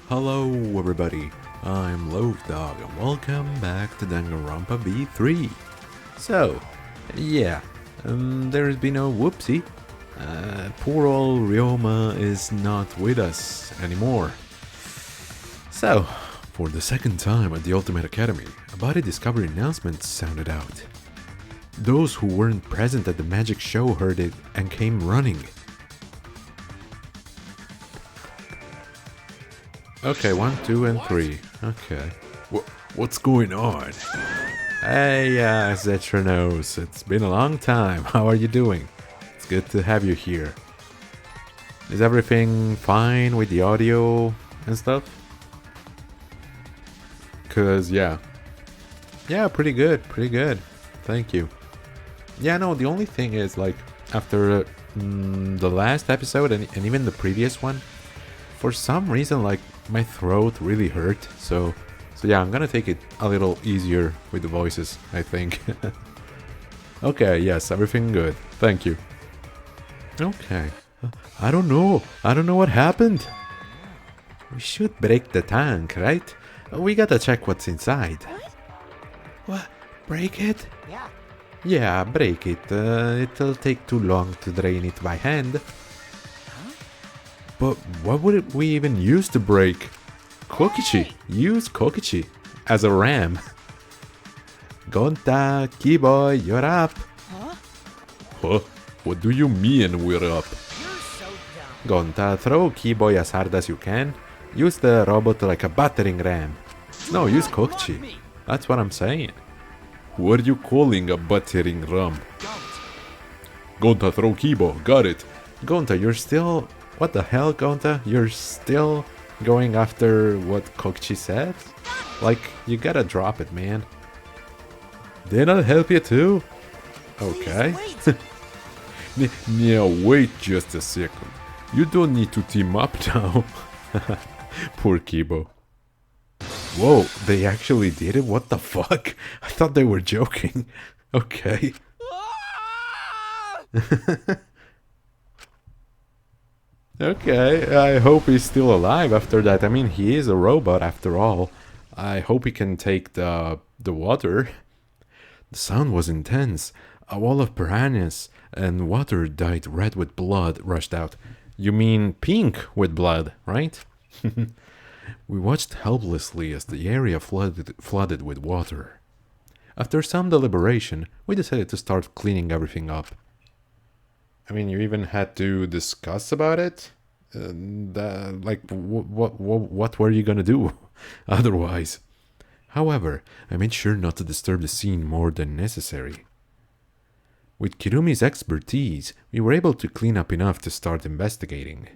Hello everybody, I'm Loaf Dog and welcome back to Danganronpa V3. So, yeah, there's been no whoopsie. Poor old Ryoma is not with us anymore. So, for the second time at the Ultimate Academy, a body discovery announcement sounded out. Those who weren't present at the magic show heard it and came running. Okay, 1, 2, and 3. Okay. What's going on? Hey, Zetronos. It's been a long time. How are you doing? It's good to have you here. Is everything fine with the audio and stuff? Cause, yeah. Yeah, pretty good. Thank you. Yeah, no, the only thing is, like, after the last episode and even the previous one, for some reason, like, my throat really hurt, so yeah, I'm gonna take it a little easier with the voices, I think. Okay, yes, everything good. Thank you. Okay. I don't know what happened. We should break the tank, right? We gotta check what's inside. What? Break it? Yeah. Yeah, break it. It'll take too long to drain it by hand. But what would we even use to break? Kokichi. Hey! Use Kokichi as a ram. Gonta, Keyboy, you're up. Huh? Huh? What do you mean we're up? You're so dumb. Gonta, throw Keyboy as hard as you can. Use the robot like a battering ram. No, use Kokichi. That's what I'm saying. Who are you calling a battering ram? Gonta, throw Keyboy. Got it. Gonta, you're still... What the hell, Gonta? You're still going after what Kokichi said? Like, you gotta drop it, man. Then I'll help you too? Okay. Now wait just a second. You don't need to team up now. Poor Kibo. Whoa, they actually did it? What the fuck? I thought they were joking. Okay. Okay, I hope he's still alive after that. I mean, he is a robot after all. I hope he can take the water. The sound was intense. A wall of piranhas and water dyed red with blood rushed out. You mean pink with blood, right? We watched helplessly as the area flooded with water. After some deliberation, we decided to start cleaning everything up. I mean, you even had to discuss about it? Like, what were you gonna do otherwise? However, I made sure not to disturb the scene more than necessary. With Kirumi's expertise, we were able to clean up enough to start investigating.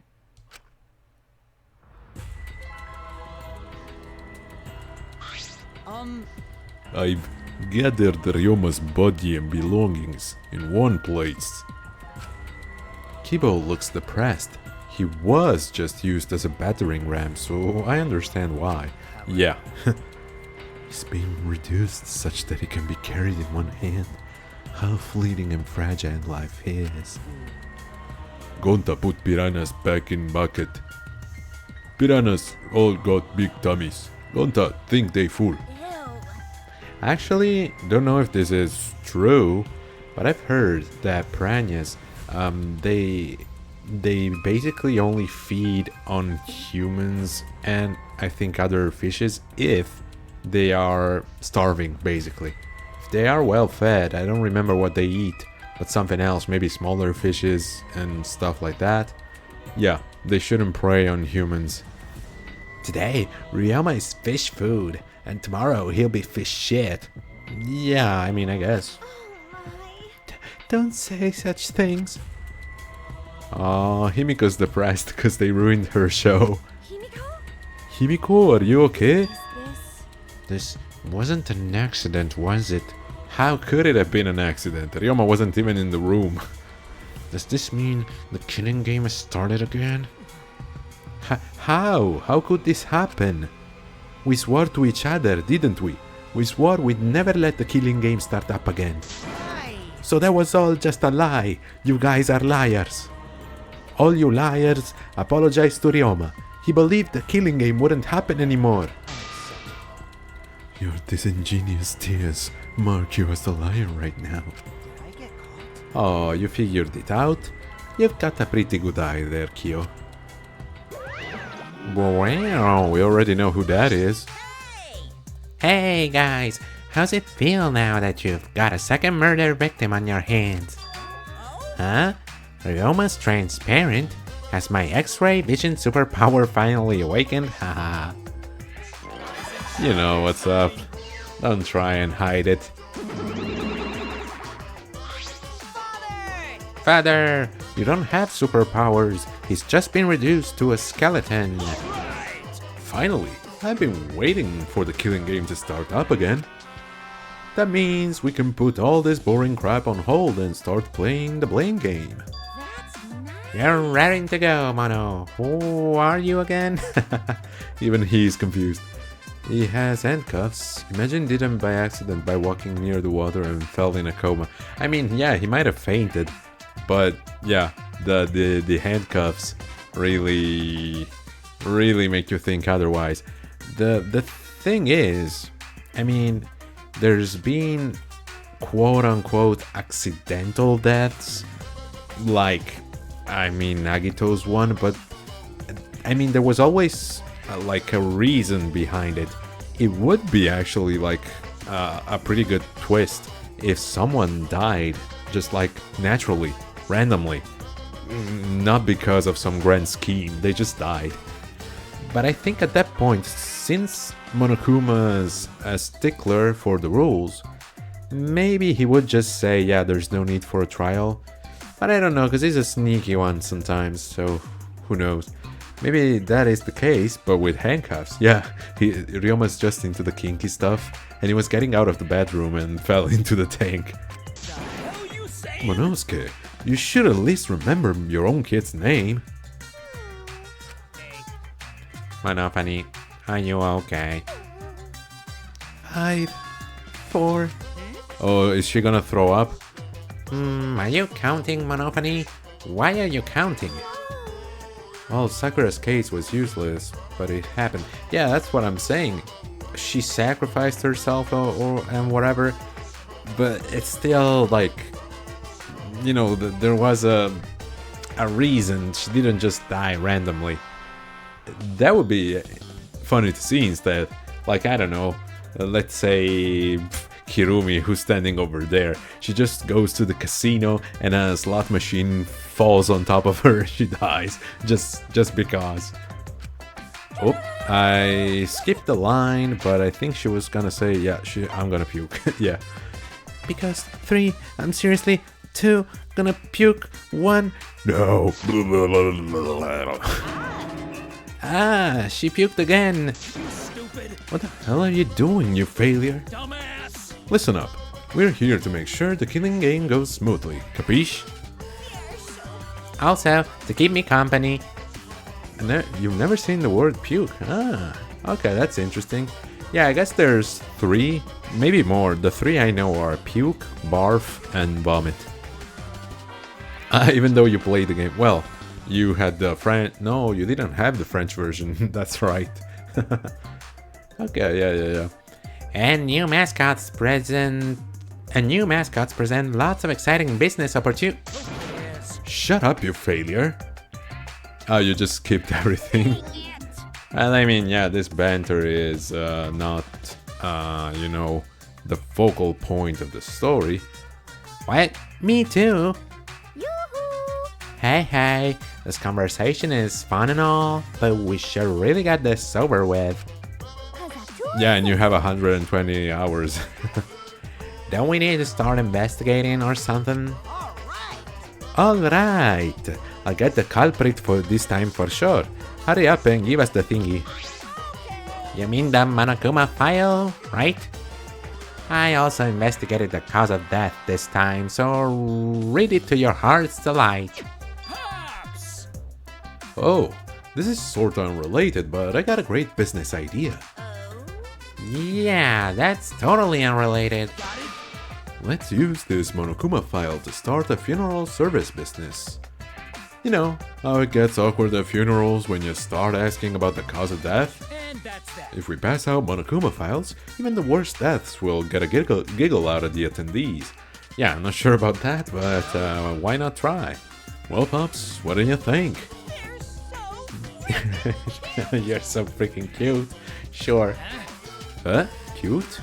I've gathered Ryoma's body and belongings in one place. Kibo looks depressed. He was just used as a battering ram, so I understand why. Yeah. He's being reduced such that he can be carried in one hand. How fleeting and fragile life is. Gonta put piranhas back in bucket. Piranhas all got big tummies. Gonta think they full. Actually, don't know if this is true, but I've heard that piranhas they basically only feed on humans and I think other fishes if they are starving, basically. If they are well fed, I don't remember what they eat, but something else, maybe smaller fishes and stuff like that. Yeah, they shouldn't prey on humans. Today, Ryoma is fish food, and tomorrow he'll be fish shit. Yeah, I mean, I guess. Don't say such things. Aw, Himiko's depressed because they ruined her show. Himiko, are you okay? This wasn't an accident, was it? How could it have been an accident? Ryoma wasn't even in the room. Does this mean the killing game has started again? How? How could this happen? We swore to each other, didn't we? We swore we'd never let the killing game start up again. So that was all just a lie. You guys are liars. All you liars, apologize to Ryoma. He believed the killing game wouldn't happen anymore. Your disingenuous tears mark you as the lion right now. Did I get caught? Oh, you figured it out? You've got a pretty good eye there, Kyo. Wow, we already know who that is. Hey guys, how's it feel now that you've got a second murder victim on your hands? Huh? Ryoma's transparent? Has my X-ray vision superpower finally awakened? Haha. You know what's up. Don't try and hide it. Father, you don't have superpowers. He's just been reduced to a skeleton. Finally, I've been waiting for the killing game to start up again. That means we can put all this boring crap on hold and start playing the blame game. You're raring to go, Mono. Who are you again? Even he's confused. He has handcuffs. Imagine did them by accident by walking near the water and fell in a coma. I mean, yeah, he might have fainted, but yeah, the handcuffs really make you think otherwise. The thing is, I mean, there's been quote unquote accidental deaths, like, I mean, Nagito's one, but I mean, there was always like a reason behind it. It would be actually like a pretty good twist if someone died just like naturally, randomly, not because of some grand scheme, they just died. But I think at that point, since Monokuma's a stickler for the rules, maybe he would just say, yeah, there's no need for a trial. But I don't know, because he's a sneaky one sometimes, so who knows. Maybe that is the case, but with handcuffs. Yeah, Ryoma's just into the kinky stuff, and he was getting out of the bedroom and fell into the tank. Monosuke, you should at least remember your own kid's name. Monopony, are you okay? Hide. 4. Oh, is she gonna throw up? Are you counting, Monopony? Why are you counting? Well, Sakura's case was useless, but it happened. Yeah, that's what I'm saying. She sacrificed herself and whatever, but it's still like, you know, there was a reason. She didn't just die randomly. That would be funny to see instead. Like, I don't know, let's say Kirumi, who's standing over there. She just goes to the casino and a slot machine falls on top of her. She dies just because. Oh, I skipped the line, but I think she was gonna say, yeah, I'm gonna puke. Yeah. Because 3, I'm seriously 2, gonna puke 1. No. Ah, she puked again. Stupid. What the hell are you doing, you failure? Dumbass. Listen up. We're here to make sure the killing game goes smoothly. Capiche? Also, to keep me company. You've never seen the word puke? Ah, okay, that's interesting. Yeah, I guess there's 3, maybe more. The 3 I know are puke, barf, and vomit. Even though you played the game, well, you had the French. No, you didn't have the French version. That's right. Okay, yeah. And new mascots present lots of exciting business opportunities. Shut up, you failure. Oh, you just skipped everything. Well, I mean, yeah, this banter is not, you know, the focal point of the story. What? Me too. Hey, this conversation is fun and all, but we should really get this over with. Yeah, and you have 120 hours. Don't we need to start investigating or something? Alright, I'll get the culprit for this time for sure. Hurry up and give us the thingy. You mean the Monokuma file, right? I also investigated the cause of death this time, so read it to your heart's delight. Oh, this is sort of unrelated, but I got a great business idea. Yeah, that's totally unrelated. Let's use this Monokuma file to start a funeral service business. You know, how it gets awkward at funerals when you start asking about the cause of death. And that's that. If we pass out Monokuma files, even the worst deaths will get a giggle out of the attendees. Yeah, I'm not sure about that, but why not try? Well, Pops, what do you think? You're so freaking cute. Sure. Huh? Cute?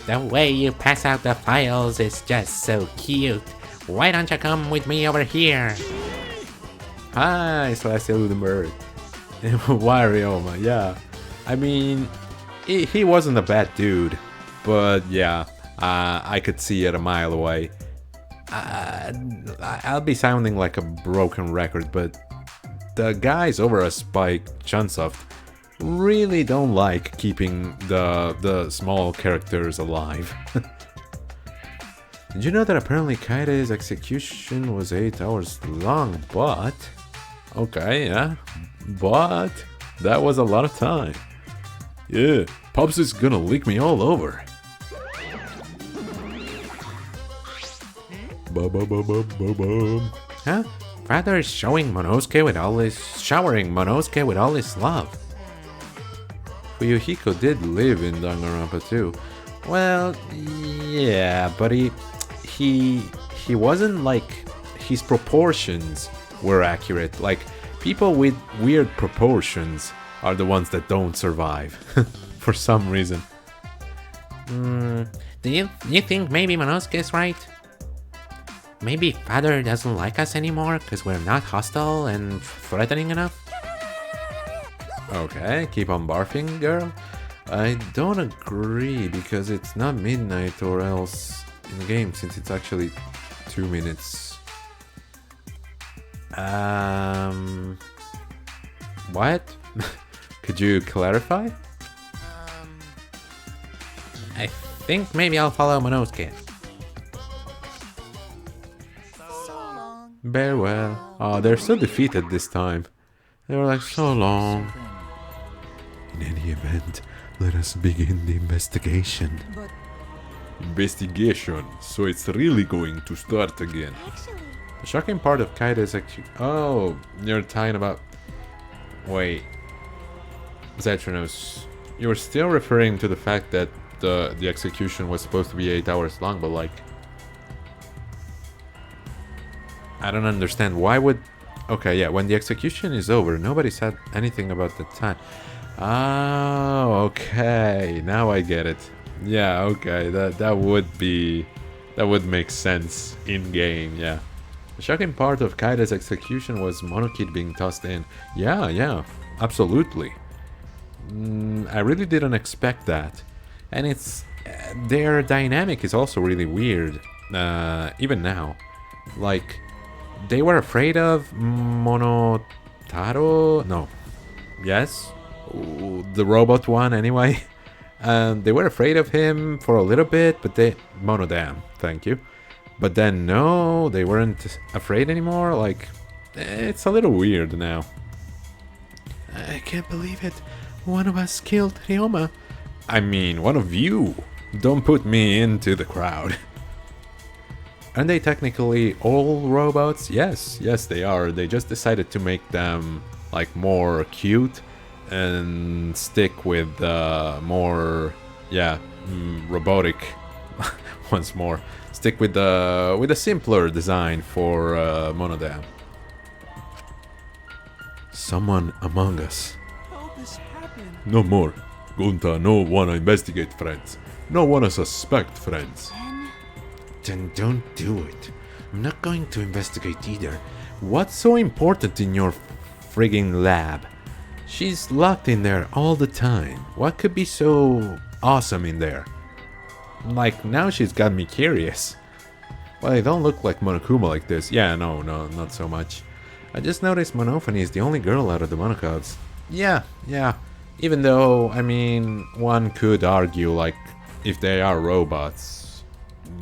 The way you pass out the files is just so cute. Why don't you come with me over here? Hi, Celestia Ludenberg. Waryoma, yeah. I mean, he wasn't a bad dude, but yeah, I could see it a mile away. I'll be sounding like a broken record, but the guys over at Spike Chunsoft really don't like keeping the small characters alive. Did you know that apparently Kaide's execution was 8 hours long, but... Okay, yeah, but that was a lot of time. Yeah, Pops is gonna lick me all over. Ba-ba-ba-ba-ba-bum. Huh? Father is showering Monosuke with all his love. Fuyuhiko did live in Danganronpa too. Well, yeah, but he wasn't like, his proportions were accurate. Like, people with weird proportions are the ones that don't survive for some reason. Do you think maybe Monosuke is right? Maybe Father doesn't like us anymore because we're not hostile and threatening enough? Okay, keep on barfing, girl. I don't agree because it's not midnight or else in the game, since it's actually 2 minutes. What? Could you clarify? I think maybe I'll follow Monosuke. Very well. Oh, they're so defeated this time. They were like, so long. In any event, let us begin the investigation. But Investigation, so it's really going to start again. actually, The shocking part of Kaida's actually... Oh, you're talking about... Wait. Zetronos, you were still referring to the fact that the execution was supposed to be 8 hours long, but like... I don't understand. Why would... Okay, yeah, when the execution is over, nobody said anything about the time. Oh, okay. Now I get it. Yeah, okay. That would make sense in game, yeah. The shocking part of Kaida's execution was Monokid being tossed in. Yeah, absolutely. I really didn't expect that. And it's... their dynamic is also really weird. Even now. Like, they were afraid of Monotaro? No. Yes? The robot one, anyway. They were afraid of him for a little bit, but they... Monodam, thank you. But then, no, they weren't afraid anymore. Like, it's a little weird now. I can't believe it. One of us killed Ryoma. I mean, one of you. Don't put me into the crowd. Aren't they technically all robots? Yes, they are. They just decided to make them, like, more cute and stick with more, robotic. Once more, stick with a simpler design for Monodam. Someone among us. how this happened? No more. Gunta no wanna investigate, friends. No wanna suspect, friends. Then don't do it. I'm not going to investigate either. What's so important in your frigging lab? She's locked in there all the time. What could be so awesome in there? Like, now she's got me curious. Well, they don't look like Monokuma like this. Yeah, no, not so much. I just noticed Monophony is the only girl out of the Monocods. Yeah. Even though, I mean, one could argue, like, if they are robots,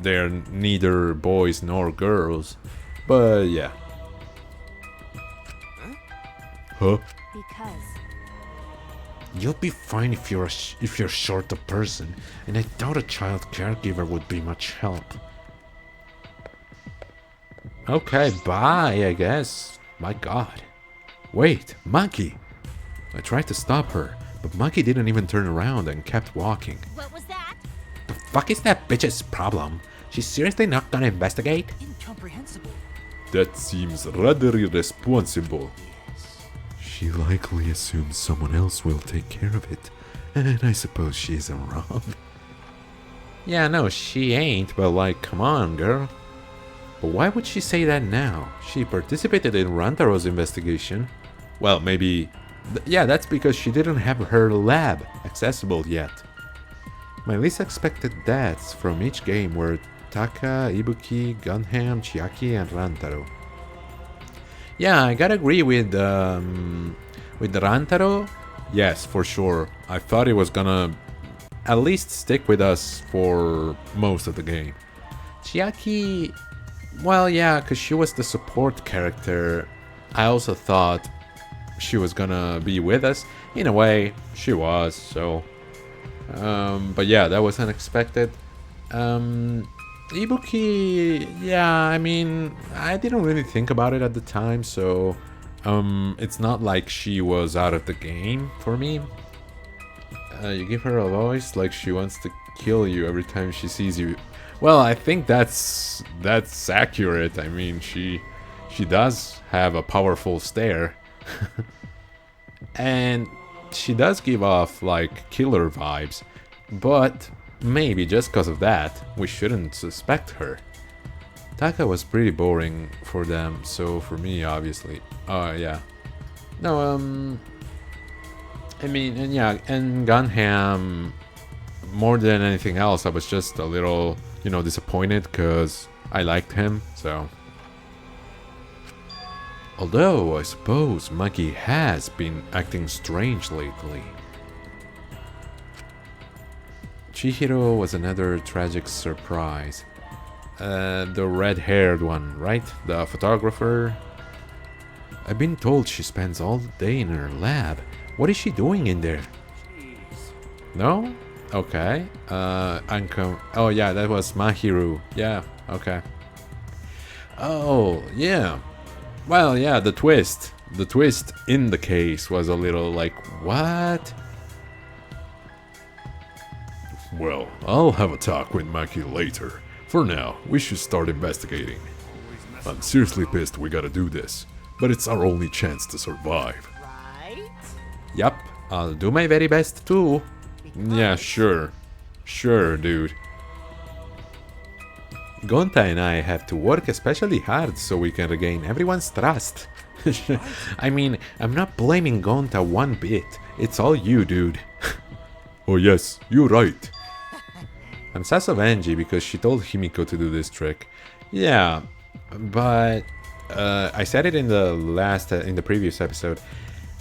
they're neither boys nor girls. But, yeah. Huh? Because You'll be fine if you're short a person, and I doubt a child caregiver would be much help. Okay, bye, I guess. My god. Wait, Maki! I tried to stop her, but Maki didn't even turn around and kept walking. What was that? The fuck is that bitch's problem? She's seriously not gonna investigate? Incomprehensible. That seems rather irresponsible. She likely assumes someone else will take care of it, and I suppose she isn't wrong. Yeah, no, she ain't, but like, come on, girl. But why would she say that now? She participated in Rantaro's investigation. Well, maybe... yeah, that's because she didn't have her lab accessible yet. My least expected deaths from each game were Taka, Ibuki, Gunham, Chiaki, and Rantaro. Yeah, I gotta agree with Rantaro. Yes, for sure. I thought it was gonna at least stick with us for most of the game. Chiaki, well, yeah, because she was the support character. I also thought she was gonna be with us. In a way, she was, so... but yeah, that was unexpected. Ibuki, yeah, I mean, I didn't really think about it at the time, so... it's not like she was out of the game for me. You give her a voice like she wants to kill you every time she sees you. Well, I think that's accurate. I mean, she does have a powerful stare. And she does give off like killer vibes, but maybe just because of that, we shouldn't suspect her. Taka was pretty boring for them, so for me, obviously. Yeah. No, I mean, and yeah, and Gunham, more than anything else, I was just a little, you know, disappointed because I liked him, so. Although, I suppose Maki has been acting strange lately. Chihiro was another tragic surprise. The red-haired one, right? The photographer? I've been told she spends all day in her lab. What is she doing in there? No? Okay. Oh yeah, that was Mahiru. Yeah, okay. Oh, yeah. Well, yeah, the twist. The twist in the case was a little like, what? Well, I'll have a talk with Maki later. For now, we should start investigating. I'm seriously pissed we gotta do this, but it's our only chance to survive. Right? Yup, I'll do my very best too. Yeah, sure. Sure, dude. Gonta and I have to work especially hard so we can regain everyone's trust. I mean, I'm not blaming Gonta one bit. It's all you, dude. Oh yes, you're right. I'm sus of Angie because she told Himiko to do this trick. Yeah, but I said it in the previous episode.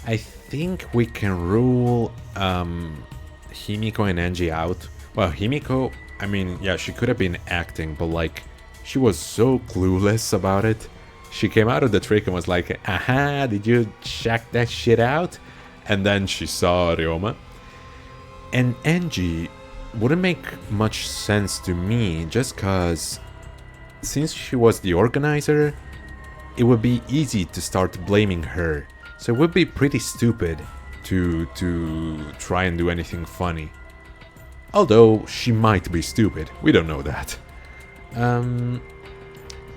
I think we can rule Himiko and Angie out. Well, Himiko, I mean, yeah, she could have been acting, but like, she was so clueless about it. She came out of the trick and was like, aha, did you check that shit out? And then she saw Ryoma. And Angie wouldn't make much sense to me just cause since she was the organizer, it would be easy to start blaming her. So it would be pretty stupid to try and do anything funny. Although she might be stupid, we don't know that.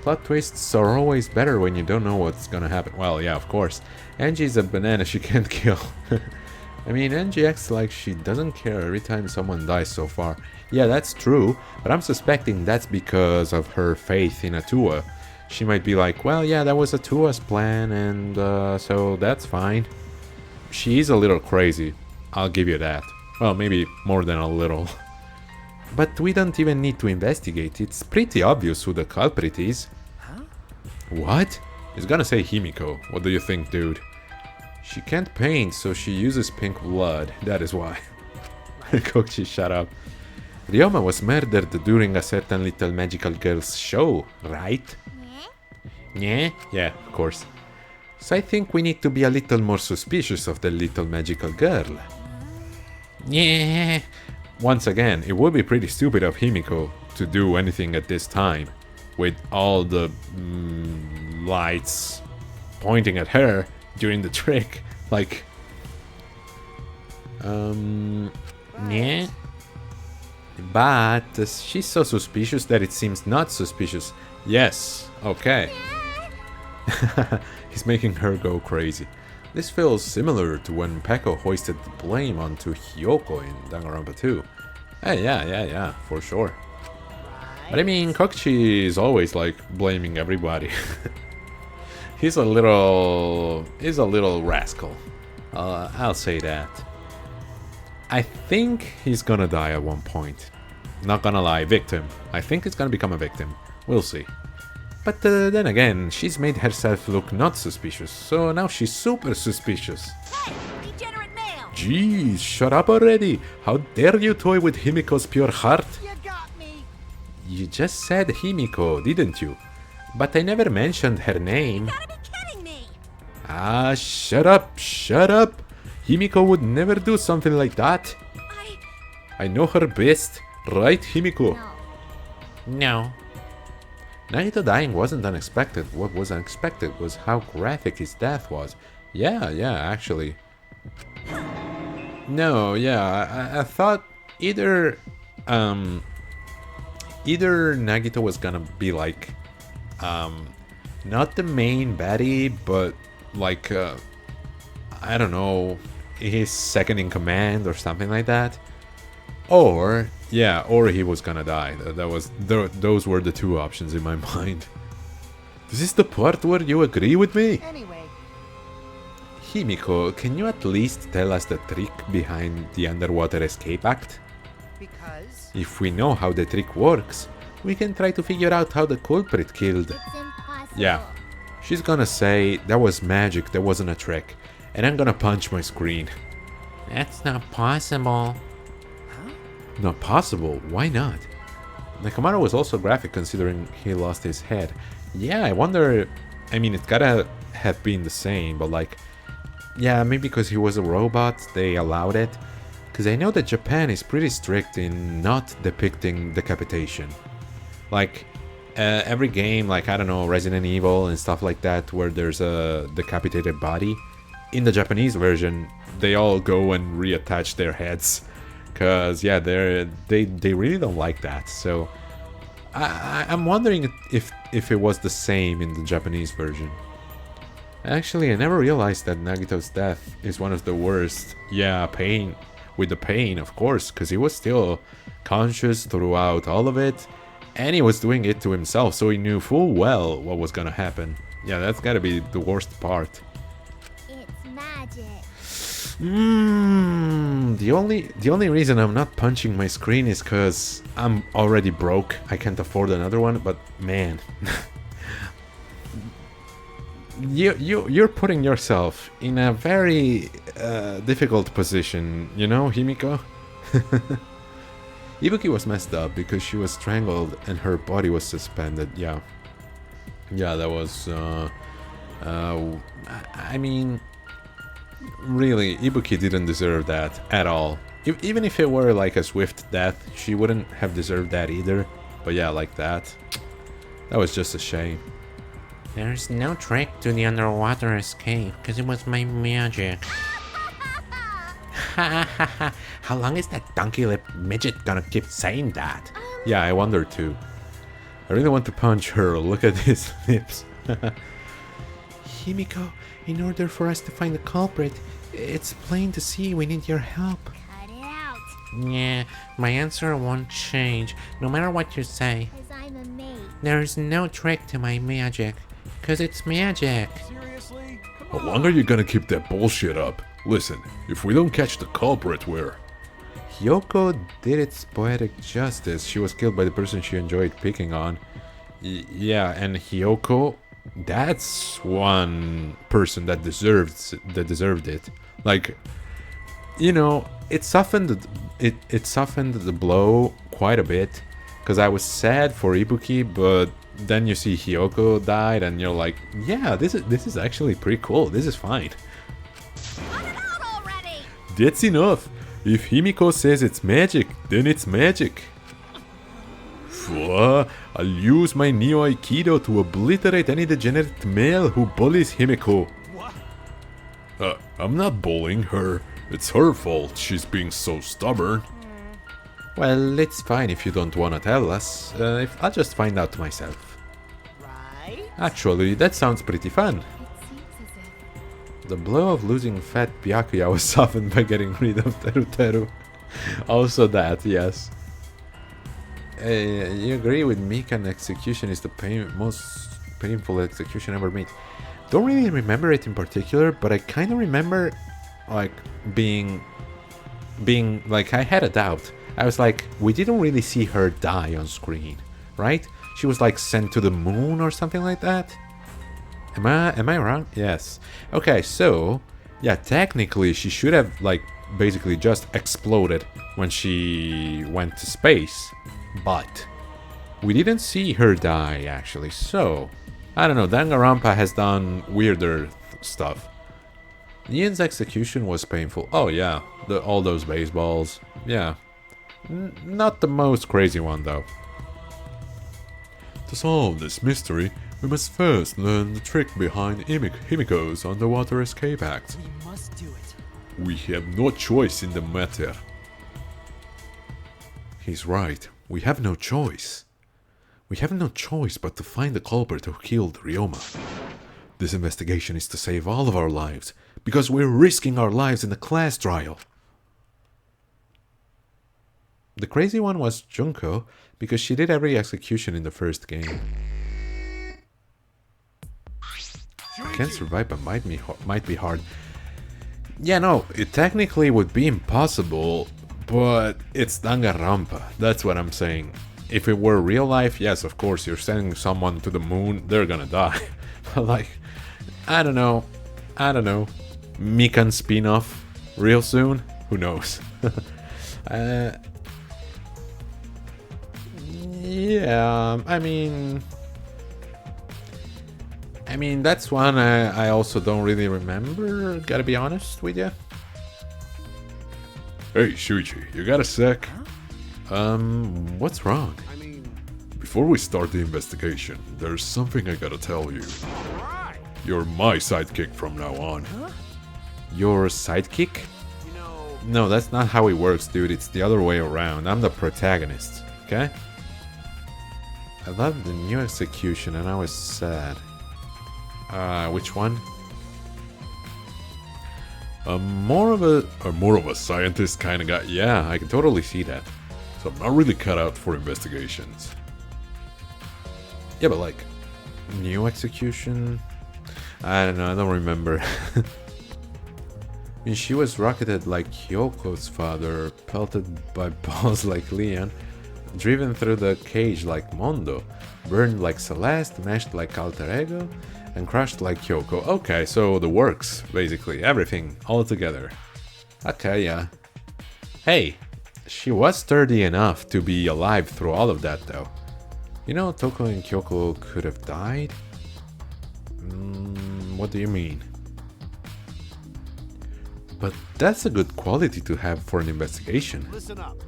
Plot twists are always better when you don't know what's gonna happen. Well, yeah, of course. Angie's a banana she can't kill. I mean, Angie acts like she doesn't care every time someone dies so far. Yeah, that's true, but I'm suspecting that's because of her faith in Atua. She might be like, well, yeah, that was Atua's plan, and so that's fine. She is a little crazy, I'll give you that. Well, maybe more than a little. But we don't even need to investigate, it's pretty obvious who the culprit is. Huh? What? It's gonna say Himiko. What do you think, dude? She can't paint, so she uses pink blood. That is why. Kochi, shut up. Ryoma was murdered during a certain little magical girl's show, right? Yeah? Yeah, of course. So I think we need to be a little more suspicious of the little magical girl. Yeah. Once again, it would be pretty stupid of Himiko to do anything at this time. with all the lights pointing at her during the trick. Like, Yeah? but she's so suspicious that it seems not suspicious. Yes, okay. He's making her go crazy. This feels similar to when Peko hoisted the blame onto Hyoko in Danganronpa 2. Yeah, for sure. But I mean, Kokichi is always like blaming everybody. He's a little rascal. I'll say that. I think he's gonna die at one point. Not gonna lie, victim. I think he's gonna become a victim. We'll see. But then again, she's made herself look not suspicious, so now she's super suspicious. Hey, degenerate male! Jeez, shut up already! How dare you toy with Himiko's pure heart? You got me! You just said Himiko, didn't you? But I never mentioned her name. Gotta be kidding me! Ah, shut up, shut up! Himiko would never do something like that. I know her best, right, Himiko? No. Nagito dying wasn't unexpected. What was unexpected was how graphic his death was. Yeah, actually. No, yeah, I thought either Nagito was gonna be like, not the main baddie, but like, I don't know, his second in command or something like that. Or he was gonna die. Those were the two options in my mind. This is the part where you agree with me? Anyway, Himiko, can you at least tell us the trick behind the underwater escape act? because If we know how the trick works, we can try to figure out how the culprit killed. It's impossible. Yeah, she's gonna say that was magic, that wasn't a trick, and I'm gonna punch my screen. That's not possible. Not possible, why not? Nakamura was also graphic considering he lost his head. Yeah, I wonder, I mean, it gotta have been the same, but like, yeah, maybe because he was a robot, they allowed it. Because I know that Japan is pretty strict in not depicting decapitation. Like, every game, like, I don't know, Resident Evil and stuff like that, where there's a decapitated body, in the Japanese version, they all go and reattach their heads. Because, yeah, they really don't like that. So, I'm wondering if it was the same in the Japanese version. Actually, I never realized that Nagito's death is one of the worst. Yeah, pain. With the pain, of course, because he was still conscious throughout all of it. And he was doing it to himself, so he knew full well what was gonna happen. Yeah, that's gotta be the worst part. It's magic. The only reason I'm not punching my screen is because I'm already broke. I can't afford another one, but man. You're putting yourself in a very difficult position, you know, Himiko? Ibuki was messed up because she was strangled and her body was suspended. Yeah, that was I mean, really, Ibuki didn't deserve that at all. Even if it were like a swift death, she wouldn't have deserved that either. But yeah, like that was just a shame. There's no trick to the underwater escape, because it was my magic. How long is that donkey-lipped midget gonna keep saying that? Yeah, I wonder too. I really want to punch her. Look at his lips. Himiko, in order for us to find the culprit, it's plain to see we need your help. Cut it out. Yeah, my answer won't change, no matter what you say. Because I'm a mate. There's no trick to my magic, because it's magic. seriously? Come How on. long are you gonna keep that bullshit up? Listen, if we don't catch the culprit, we're... Hyoko did its poetic justice. She was killed by the person she enjoyed picking on. Yeah, and Hyoko, that's one person that deserved it. Like, you know, it softened the blow quite a bit, because I was sad for Ibuki, but then you see Hyoko died, and you're like, yeah, this is actually pretty cool. This is fine. Cut it out already! That's enough. If Himiko says it's magic, then it's magic. I'll use my Neo Aikido to obliterate any degenerate male who bullies Himiko. I'm not bullying her. It's her fault she's being so stubborn. Well, it's fine if you don't want to tell us. I'll just find out myself. Right? Actually, that sounds pretty fun. It seems as if The blow of losing fat Byakuya was softened by getting rid of Teru Teru. Also that, yes. You agree with Mikan execution is the most painful execution ever made. Don't really remember it in particular, but I kind of remember like being like I had a doubt. I was like, we didn't really see her die on screen, right? She was like sent to the moon or something like that. Am I wrong? Yes. Okay, so yeah, technically she should have like basically just exploded when she went to space, but we didn't see her die actually. So I don't know. Danganronpa has done weirder stuff. Nien's execution was painful. Oh yeah, all those baseballs. Yeah, not the most crazy one though. To solve this mystery, we must first learn the trick behind Himiko's underwater escape act. We must do it. We have no choice in the matter. He's right. We have no choice. We have no choice but to find the culprit who killed Ryoma. This investigation is to save all of our lives, because we're risking our lives in the class trial. The crazy one was Junko, because she did every execution in the first game. I can't survive, but might be hard. Yeah, no, it technically would be impossible, but it's Danganronpa. That's what I'm saying. If it were real life, yes, of course, you're sending someone to the moon, they're gonna die. But like, I don't know. Mikan spin-off real soon? Who knows? Yeah, I mean, that's one I also don't really remember, gotta be honest with you. Hey, Shuichi, you got a sec? What's wrong? I mean, Before we start the investigation, there's something I gotta tell you. alright. You're my sidekick from now on. Your sidekick? You know, No, that's not how it works, dude. It's the other way around. I'm the protagonist, okay? I loved the new execution and I was sad. Which one? More of a scientist kind of guy. Yeah, I can totally see that. So I'm not really cut out for investigations. Yeah, but like, new execution? I don't know, I don't remember. I mean, she was rocketed like Kyoko's father, pelted by balls like Leon, driven through the cage like Mondo, burned like Celeste, mashed like Alter Ego, and crushed like Kyoko. Okay, so the works, basically, everything, all together. Okay, yeah. Hey, she was sturdy enough to be alive through all of that, though. You know, Toko and Kyoko could have died? What do you mean? But that's a good quality to have for an investigation. listen up.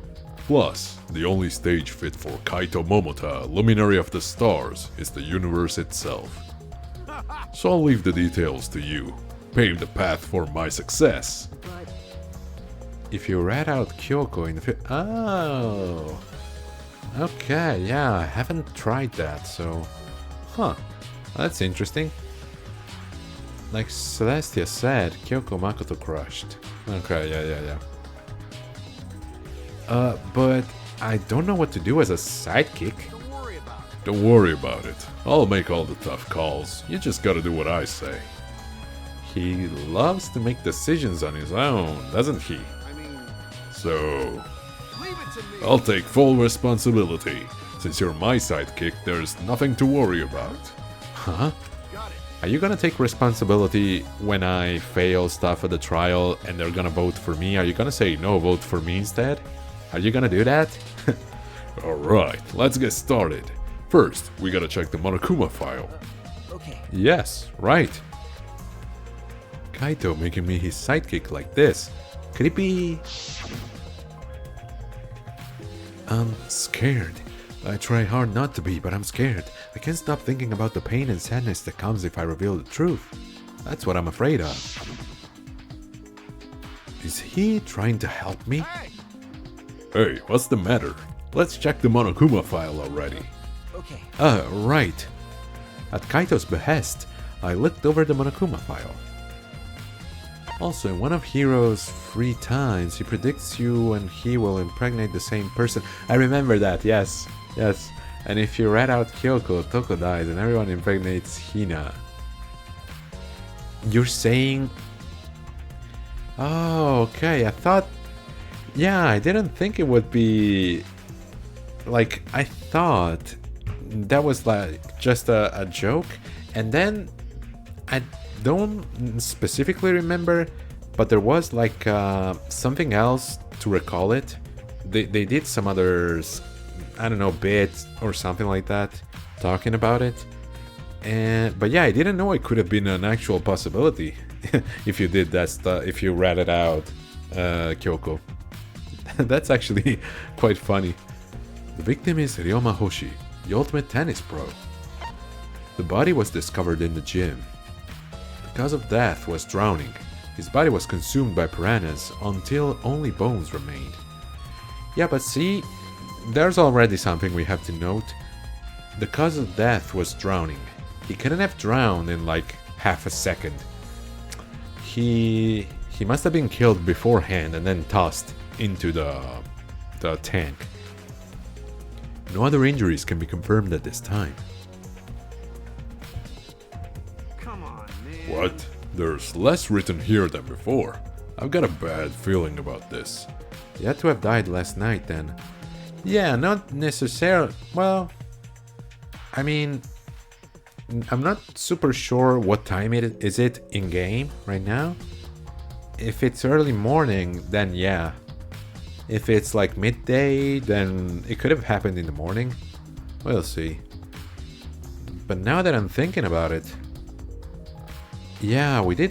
Plus, the only stage fit for Kaito Momota, Luminary of the Stars, is the universe itself. So I'll leave the details to you. Pave the path for my success. But If you rat out Kyoko in the Oh. Okay, yeah, I haven't tried that, so... Huh, that's interesting. Like Celestia said, Kyoko Makoto crushed. Okay, yeah. But I don't know what to do as a sidekick. don't worry about it. Don't worry about it. I'll make all the tough calls. You just gotta do what I say. He loves to make decisions on his own, doesn't he? I mean, So, leave it to me. I'll take full responsibility. Since you're my sidekick, there's nothing to worry about. Huh? Got it. Are you gonna take responsibility when I fail stuff at the trial and they're gonna vote for me? Are you gonna say no, vote for me instead? Are you gonna do that? Alright, let's get started. First, we gotta check the Monokuma file. Okay. Yes, right. Kaito making me his sidekick like this. Could it be... I'm scared. I try hard not to be, but I'm scared. I can't stop thinking about the pain and sadness that comes if I reveal the truth. That's what I'm afraid of. Is he trying to help me? Hey, what's the matter? Let's check the Monokuma file already. Okay. Right. At Kaito's behest, I looked over the Monokuma file. Also, in one of Hiro's free times, he predicts you and he will impregnate the same person. I remember that, yes. Yes. And if you rat out Kyoko, Toko dies and everyone impregnates Hina. You're saying... Oh, okay. I thought... Yeah, I didn't think it would be... Like, I thought that was like just a joke. And then I don't specifically remember, but there was like something else to recall it. They did some others, I don't know, bits or something like that, talking about it. But yeah, I didn't know it could have been an actual possibility if you did that stuff, if you ratted out Kyoko. That's actually quite funny. The victim is Ryoma Hoshi, the ultimate tennis pro. The body was discovered in the gym. The cause of death was drowning. His body was consumed by piranhas until only bones remained. Yeah, but see, there's already something we have to note. The cause of death was drowning. He couldn't have drowned in like half a second. He must have been killed beforehand and then tossed into the tank. No other injuries can be confirmed at this time. Come on, man. What? There's less written here than before. I've got a bad feeling about this. He had to have died last night then. Yeah, not necessarily. Well, I mean, I'm not super sure what time it is in game right now. If it's early morning, then yeah. If it's like midday, then it could have happened in the morning. We'll see. But now that I'm thinking about it, yeah, we did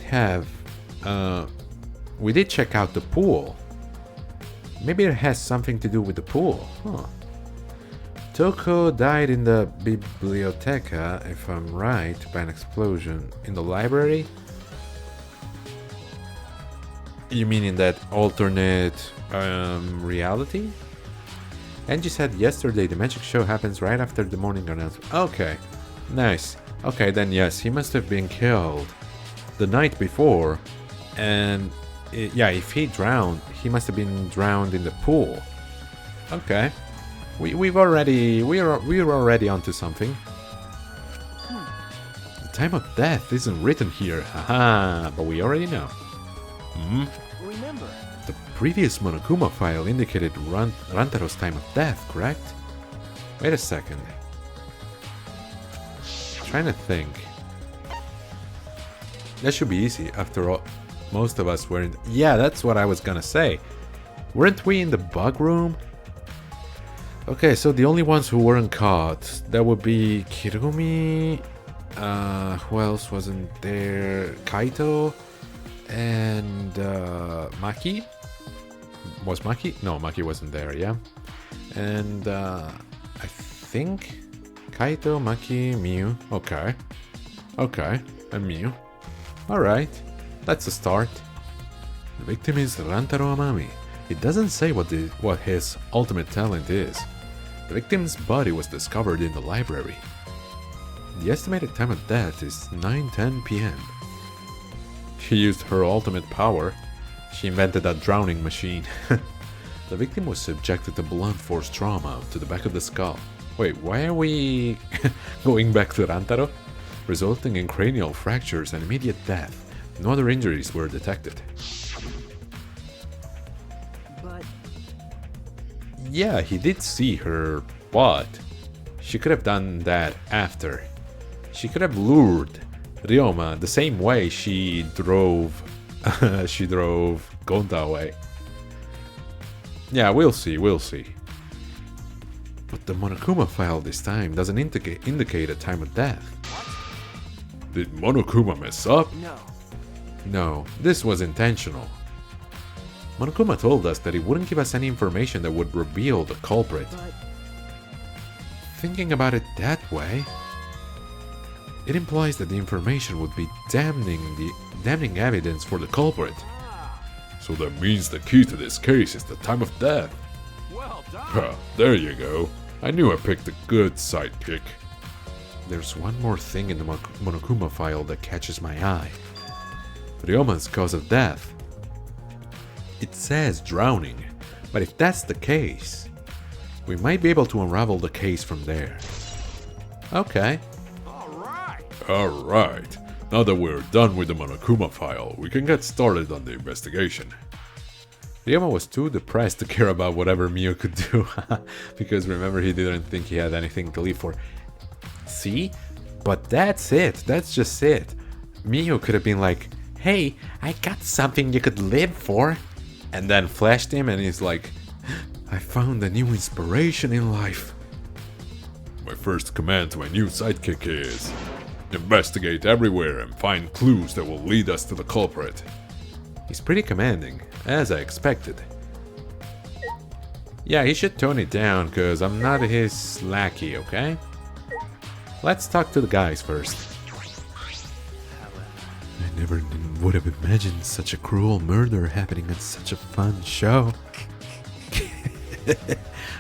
check out the pool. Maybe it has something to do with the pool. Huh. Toko died in the biblioteca, if I'm right, by an explosion. In the library? You mean in that alternate reality? Angie said yesterday the magic show happens right after the morning announcement. Okay, nice. Okay, then yes, he must have been killed the night before. And yeah, if he drowned, he must have been drowned in the pool. Okay, we're already onto something. The time of death isn't written here, haha, but we already know. Remember. The previous Monokuma file indicated Rantaro's time of death, correct? Wait a second. Trying to think. That should be easy, after all. Most of us weren't. Yeah, that's what I was gonna say. Weren't we in the bug room? Okay, so the only ones who weren't caught, that would be Kirumi. Who else wasn't there? Kaito. And Maki? Was Maki? No, Maki wasn't there, yeah? And I think Kaito, Maki, Miu. Okay. Okay, and Miu. Alright, that's a start. The victim is Rantaro Amami. It doesn't say what his ultimate talent is. The victim's body was discovered in the library. The estimated time of death is 9:10 p.m. She used her ultimate power. She invented a drowning machine. The victim was subjected to blunt force trauma to the back of the skull. Wait, why are we going back to Rantaro? Resulting in cranial fractures and immediate death. No other injuries were detected. But Yeah, he did see her, but she could have done that after. She could have lured Ryoma the same way she drove Gonta away. Yeah, we'll see. But the Monokuma file this time doesn't indicate a time of death. Did Monokuma mess up? no. No, this was intentional. Monokuma told us that he wouldn't give us any information that would reveal the culprit. But Thinking about it that way, it implies that the information would be damning evidence for the culprit. So that means the key to this case is the time of death. Well done. Huh, there you go. I knew I picked a good sidekick. There's one more thing in the Monokuma file that catches my eye. Ryoma's cause of death. It says drowning, but if that's the case, we might be able to unravel the case from there. Okay. All right. Alright, now that we're done with the Monokuma file, we can get started on the investigation. Ryoma was too depressed to care about whatever Mio could do, because remember he didn't think he had anything to live for. See? But that's it, that's just it. Mio could have been like, hey, I got something you could live for. And then flashed him and he's like, I found a new inspiration in life. My first command to my new sidekick is investigate everywhere and find clues that will lead us to the culprit. He's pretty commanding, as I expected. Yeah, he should tone it down, because I'm not his lackey, okay? Let's talk to the guys first. I never would have imagined such a cruel murder happening at such a fun show.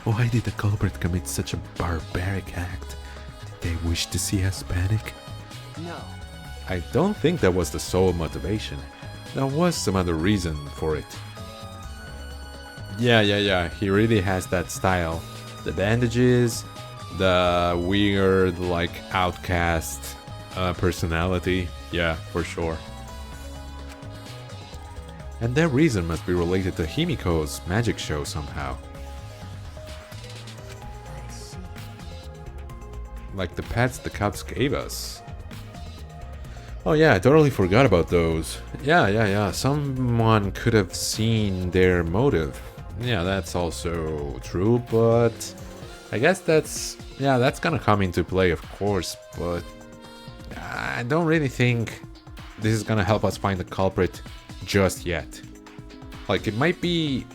Why did the culprit commit such a barbaric act? Did they wish to see us panic? No. I don't think that was the sole motivation. There was some other reason for it. Yeah, he really has that style. The bandages, the weird, like, outcast personality. Yeah, for sure. And that reason must be related to Himiko's magic show somehow. I see. Like the pets the cops gave us. Oh yeah, I totally forgot about those. Yeah. Someone could have seen their motive. Yeah, that's also true, but I guess that's gonna come into play, of course, but I don't really think this is gonna help us find the culprit just yet. Like, it might be,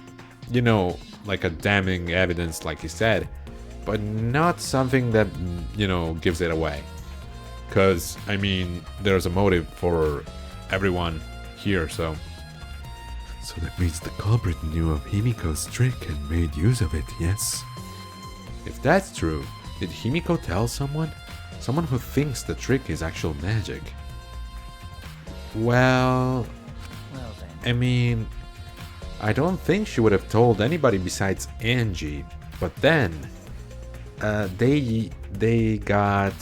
you know, like a damning evidence, like you said, but not something that, you know, gives it away. Because, I mean, there's a motive for everyone here, so... So that means the culprit knew of Himiko's trick and made use of it, yes? If that's true, did Himiko tell someone? Someone who thinks the trick is actual magic? Well... Well then. I mean... I don't think she would have told anybody besides Angie, but then... they got...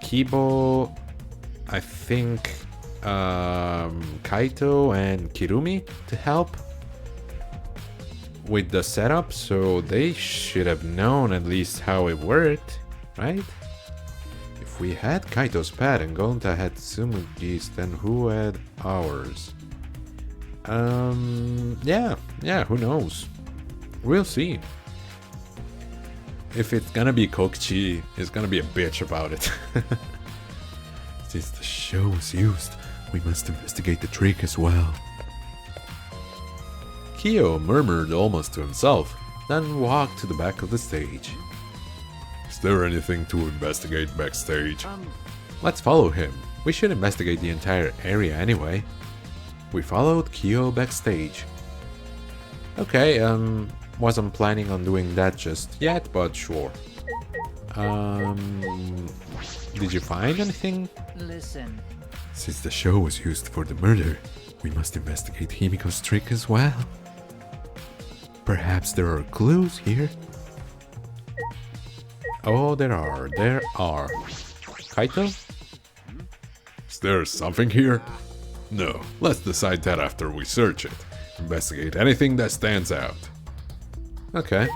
Kibo... I think... Kaito and Kirumi to help with the setup, so they should have known at least how it worked, right? If we had Kaito's pad and Gonta had Tsumugi's, then who had ours? Yeah, who knows? We'll see. If it's gonna be Kokichi, it's gonna be a bitch about it. Since the show was used, we must investigate the trick as well. Kyo murmured almost to himself, then walked to the back of the stage. Is there anything to investigate backstage? Let's follow him. We should investigate the entire area anyway. We followed Kyo backstage. Okay, wasn't planning on doing that just yet, but sure. Did you find anything? Listen. Since the show was used for the murder, we must investigate Himiko's trick as well. Perhaps there are clues here? Oh, there are. Kaito? Is there something here? No, let's decide that after we search it. Investigate anything that stands out. Okay.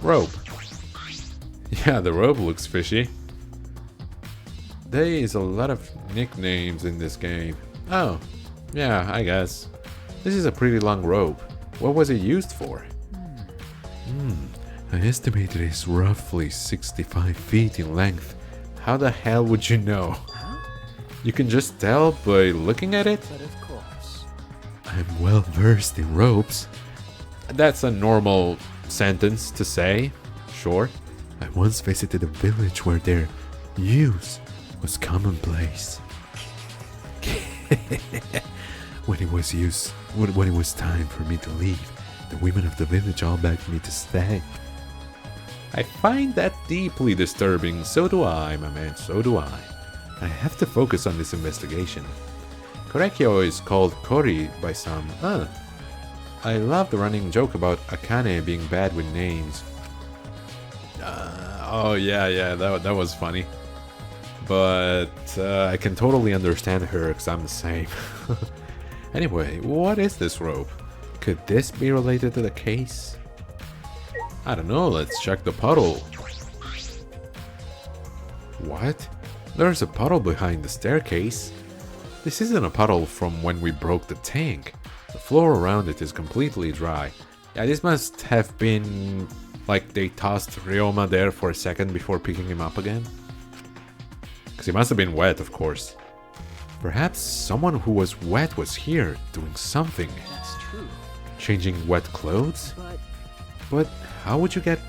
Rope. Yeah, the rope looks fishy. There is a lot of nicknames in this game. Oh, yeah, I guess. This is a pretty long rope. What was it used for? I estimate it is roughly 65 feet in length. How the hell would you know? You can just tell by looking at it? But of course. I'm well versed in ropes. That's a normal sentence to say, sure. I once visited a village where their use was commonplace. When it was time for me to leave, the women of the village all begged me to stay. I find that deeply disturbing. So do I, my man, so do I. I have to focus on this investigation. Korekyo is called Kori by some. I love the running joke about Akane being bad with names. Oh yeah, that was funny. But I can totally understand her because I'm the same. Anyway, what is this rope? Could this be related to the case? I don't know, let's check the puddle. What? There's a puddle behind the staircase. This isn't a puddle from when we broke the tank. The floor around it is completely dry. Yeah, this must have been like they tossed Ryoma there for a second before picking him up again. Because he must have been wet, of course. Perhaps someone who was wet was here, doing something. That's true. Changing wet clothes? But how would you get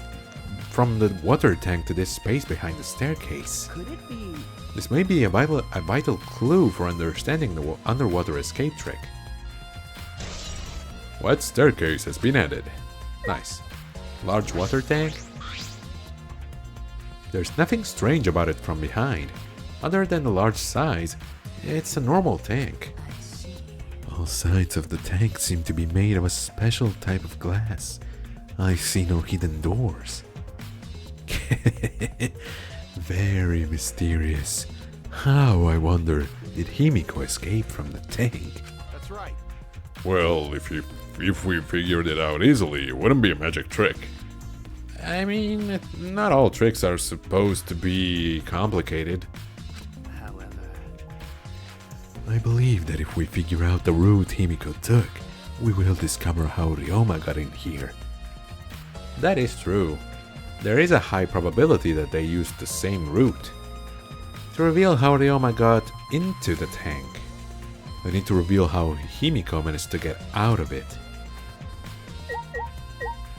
from the water tank to this space behind the staircase? Could it be? This may be a vital clue for understanding the underwater escape trick. Wet staircase has been added. Nice. Large water tank? There's nothing strange about it from behind. Other than the large size, it's a normal tank. I see. All sides of the tank seem to be made of a special type of glass. I see no hidden doors. Very mysterious. How, I wonder, did Himiko escape from the tank? That's right. Well, if we figured it out easily, it wouldn't be a magic trick. I mean, not all tricks are supposed to be complicated. However, I believe that if we figure out the route Himiko took, we will discover how Ryoma got in here. That is true. There is a high probability that they used the same route. To reveal how Ryoma got into the tank, we need to reveal how Himiko managed to get out of it.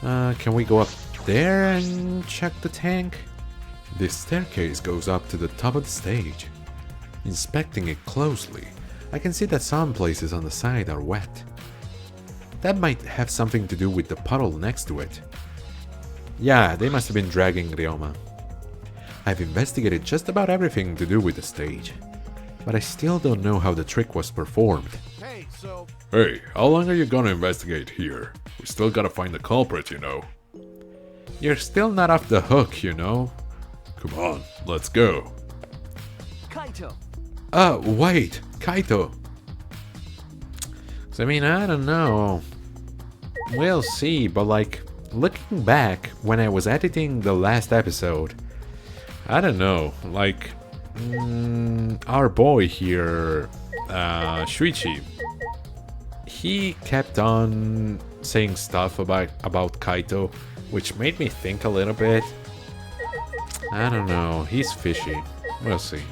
Can we go up there and check the tank? This staircase goes up to the top of the stage. Inspecting it closely, I can see that some places on the side are wet. That might have something to do with the puddle next to it. Yeah, they must have been dragging Ryoma. I've investigated just about everything to do with the stage, but I still don't know how the trick was performed. Hey, so Hey, how long are you gonna investigate here? We still gotta find the culprit, you know. You're still not off the hook, you know. Come on, let's go. Kaito. Wait, Kaito. 'Cause I mean, I don't know. We'll see, but like, looking back when I was editing the last episode, I don't know, like, our boy here, Shuichi, he kept on saying stuff about Kaito, which made me think a little bit. I don't know, he's fishy. We'll see.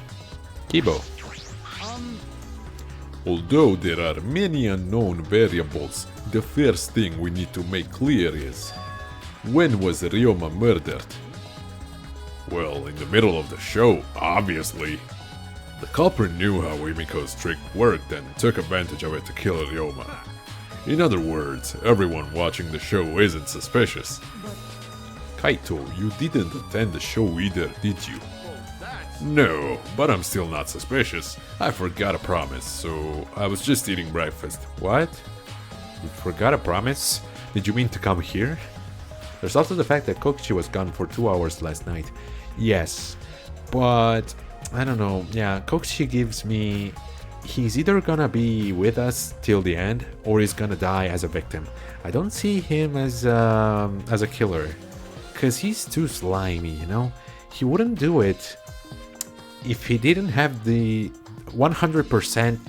Kibo. Although there are many unknown variables, the first thing we need to make clear is, when was Ryoma murdered? Well, in the middle of the show, obviously. The culprit knew how Himiko's trick worked and took advantage of it to kill Ryoma. In other words, everyone watching the show isn't suspicious. Kaito, you didn't attend the show either, did you? No, but I'm still not suspicious. I forgot a promise, so I was just eating breakfast. What? You forgot a promise? Did you mean to come here? There's also the fact that Kokichi was gone for 2 hours last night. Yes, but I don't know. Yeah, Kokichi gives me... He's either gonna be with us till the end, or he's gonna die as a victim. I don't see him as a killer, cause he's too slimy, you know? He wouldn't do it if he didn't have the 100%,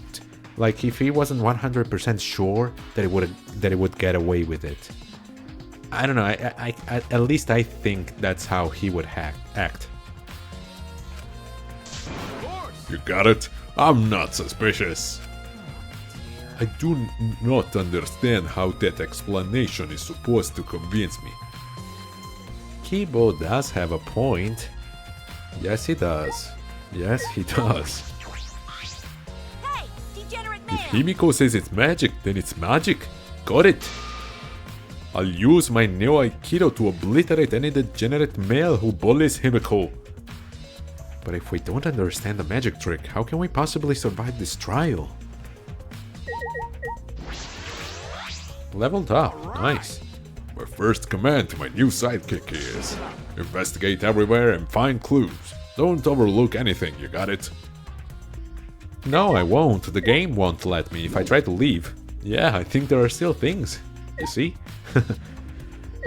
like if he wasn't 100% sure that it would get away with it. I don't know, I at least I think that's how he would act. You got it? I'm not suspicious. I do not understand how that explanation is supposed to convince me. Kibo does have a point. Yes, he does. Yes, he does. Hey, degenerate If man! Himiko says it's magic, then it's magic. Got it. I'll use my Neo Aikido to obliterate any degenerate male who bullies Himiko. But if we don't understand the magic trick, how can we possibly survive this trial? Leveled up. Nice. My first command to my new sidekick is investigate everywhere and find clues. Don't overlook anything, you got it? No, I won't. The game won't let me if I try to leave. Yeah, I think there are still things. You see?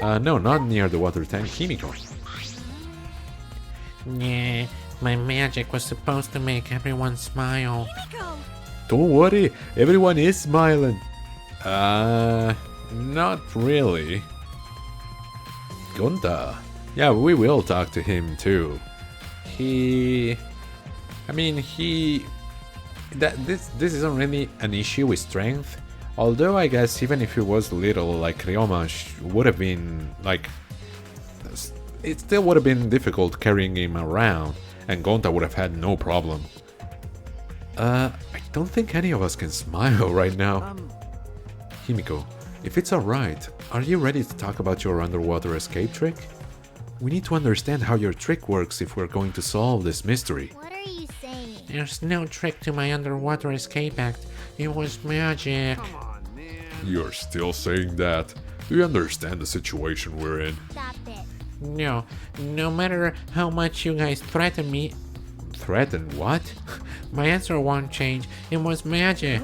No, not near the water tank, Himiko. Yeah, my magic was supposed to make everyone smile. Go! Don't worry, everyone is smiling. Not really. Gunta. Yeah, we will talk to him too. This isn't really an issue with strength. Although I guess even if he was little, like Ryoma would have been like, it still would have been difficult carrying him around, and Gonta would have had no problem. I don't think any of us can smile right now. Himiko, if it's alright, are you ready to talk about your underwater escape trick? We need to understand how your trick works if we're going to solve this mystery. What are you saying? There's no trick to my underwater escape act. It was magic. Come on, man. You're still saying that? Do you understand the situation we're in? Stop it. No, no matter how much you guys threaten me, Threaten what? my answer won't change. It was magic.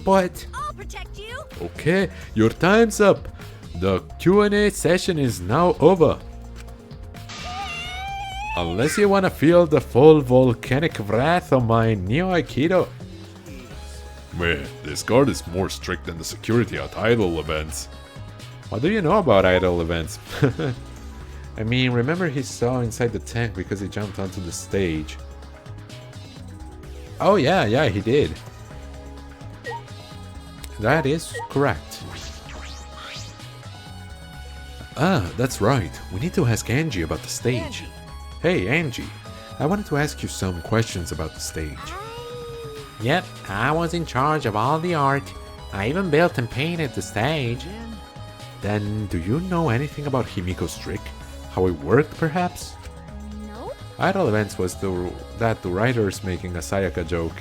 But I'll protect you! Okay, your time's up. The Q&A session is now over. Unless you want to feel the full volcanic wrath of my Neo Aikido. Man, this guard is more strict than the security at idol events. What do you know about idol events? I mean, remember he saw inside the tank because he jumped onto the stage. Oh yeah, he did. That is correct. Ah, that's right. We need to ask Angie about the stage. Hey, Angie. I wanted to ask you some questions about the stage. yep, I was in charge of all the art. I even built and painted the stage. Then, do you know anything about Himiko's trick? How it worked, perhaps? No? Idol events was the writers making a Sayaka joke.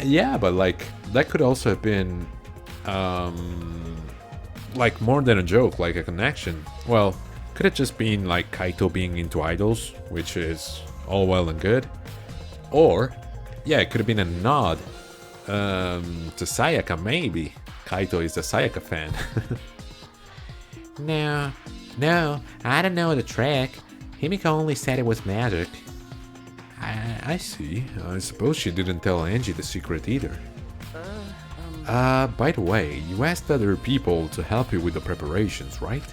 Yeah, but like that could also have been like more than a joke, like a connection. Well, could it just been like Kaito being into idols, which is all well and good? Or, yeah, it could have been a nod to Sayaka, maybe. Kaito is a Sayaka fan. No, I don't know the trick. Himiko only said it was magic. I see. I suppose she didn't tell Angie the secret either. By the way, you asked other people to help you with the preparations, right?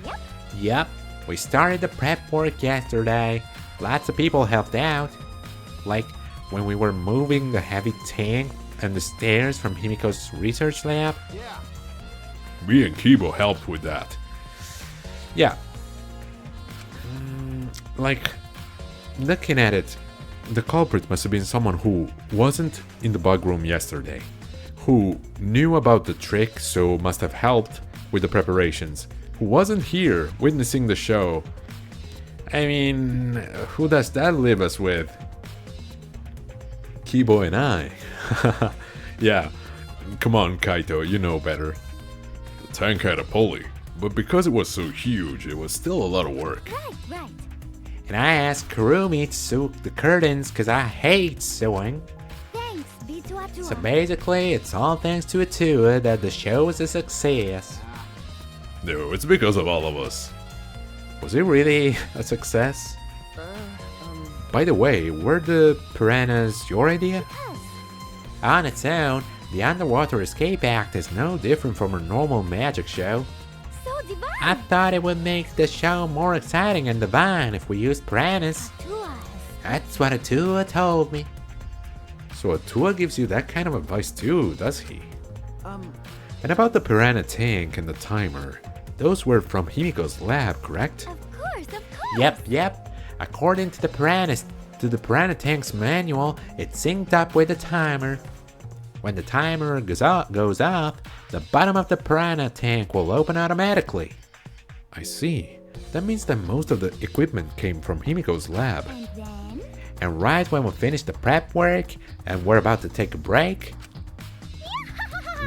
Yep. Yep, we started the prep work yesterday. Lots of people helped out. Like when we were moving the heavy tank and the stairs from Himiko's research lab. Me and Kibo helped with that. Yeah. Like, looking at it, the culprit must have been someone who wasn't in the bug room yesterday, who knew about the trick, so must have helped with the preparations, who wasn't here witnessing the show. I mean, who does that leave us with? Kibo and I. Yeah, come on Kaito, you know better. The tank had a pulley, but because it was so huge, it was still a lot of work. Right. And I asked Kurumi to sew the curtains because I hate sewing. Thanks, B2A2. So basically, it's all thanks to Atua that the show is a success. No, it's because of all of us. Was it really a success? By the way, were the piranhas your idea? On its own, the Underwater Escape Act is no different from a normal magic show. So divine. I thought it would make the show more exciting and divine if we used piranhas. To us. That's what Atua told me. So Atua gives you that kind of advice too, does he? And about the piranha tank and the timer, Those were from Himiko's lab, correct? Of course. Yep. According to the Piranha Tank's manual, it's synced up with the timer. When the timer goes off, the bottom of the Piranha Tank will open automatically. I see. That means that most of the equipment came from Himiko's lab. And then? And right when we finish the prep work and we're about to take a break,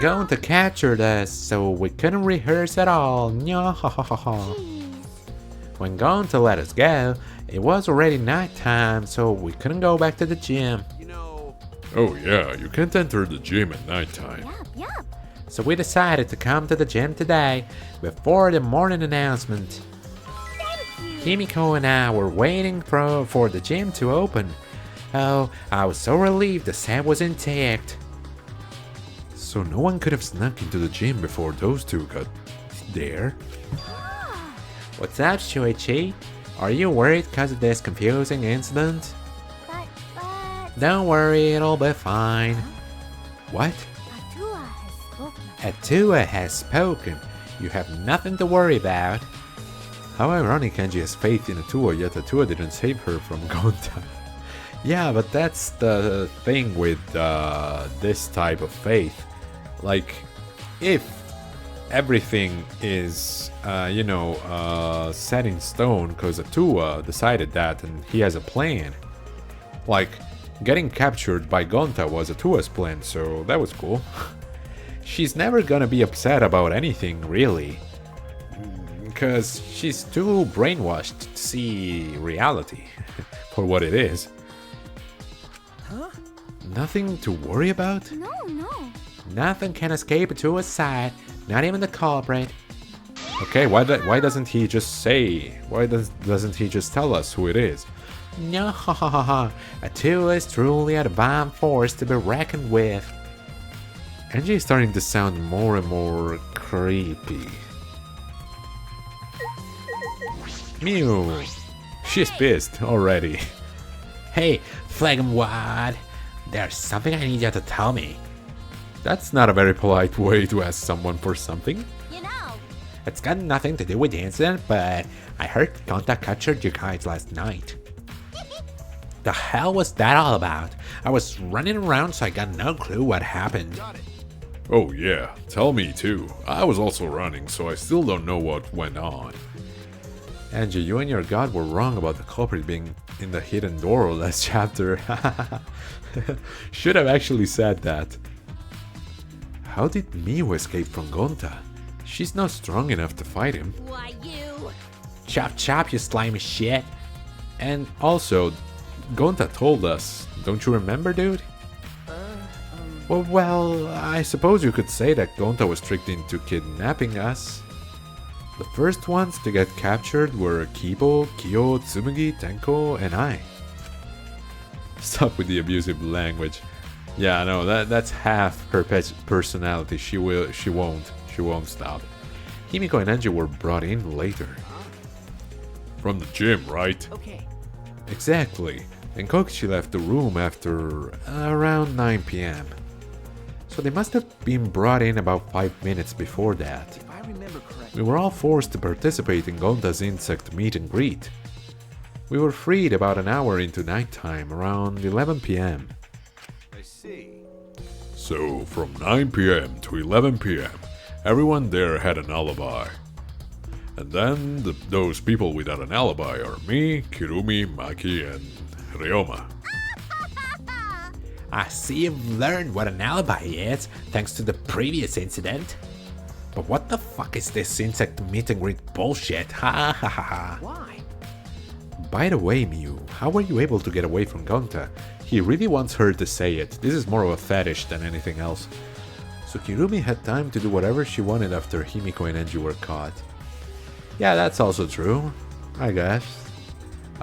Gonta captured us, so we couldn't rehearse at all. Jeez. When Gonta let us go, it was already nighttime, so we couldn't go back to the gym. You know, Oh yeah, you can't enter the gym at nighttime. Yup. So we decided to come to the gym today before the morning announcement. Himiko and I were waiting for the gym to open. Oh, I was so relieved the set was intact. So no one could have snuck into the gym before those two got there. What's up, Shuichi? Are you worried because of this confusing incident? But Don't worry, it'll be fine. What? Atua has spoken. Atua has spoken. You have nothing to worry about. How ironic Angie has faith in Atua, yet Atua didn't save her from Gonta. Yeah, but that's the thing with this type of faith. Like, if everything is, set in stone because Atua decided that and he has a plan. Like, getting captured by Gonta was Atua's plan, so that was cool. She's never gonna be upset about anything, really. Because she's too brainwashed to see reality for what it is. huh? Nothing to worry about? No. Nothing can escape Atua's sight, not even the culprit. Okay, why doesn't he just say? Why doesn't he just tell us who it is? No, Atua is truly a divine force to be reckoned with. Angie is starting to sound more and more creepy. Mew! She's pissed already. Hey, Flaggenwad, there's something I need you to tell me. That's not a very polite way to ask someone for something. You know, It's got nothing to do with the incident, but I heard Gonta captured you guys last night. The hell was that all about? I was running around, so I got no clue what happened. Got it. Oh yeah, tell me too. I was also running, so I still don't know what went on. Angie, you and your god were wrong about the culprit being in the hidden door last chapter. Should have actually said that. How did Miu escape from Gonta? She's not strong enough to fight him. why you? Chop chop, you slimy shit. And also, Gonta told us. Don't you remember, dude? Well, I suppose you could say that Gonta was tricked into kidnapping us. The first ones to get captured were Kibo, Kyo, Tsumugi, Tenko, and I. Stop with the abusive language. Yeah, no, that's half her personality. She won't stop. Himiko and Angie were brought in later. From the gym, right? Okay. Exactly. And Kokichi left the room after around 9 p.m. So they must have been brought in about 5 minutes before that. If I remember correctly. We were all forced to participate in Gonta's insect meet and greet. We were freed about an hour into nighttime, around 11 p.m. I see. So, from 9 p.m. to 11 p.m., everyone there had an alibi. And then those people without an alibi are me, Kirumi, Maki, and Ryoma. I see you've learned what an alibi is, thanks to the previous incident. But what the fuck is this insect meet and greet bullshit? Ha ha ha ha. Why? By the way, Miu, how were you able to get away from Gonta? He really wants her to say it. This is more of a fetish than anything else. So Kirumi had time to do whatever she wanted after Himiko and Angie were caught. Yeah, that's also true, I guess.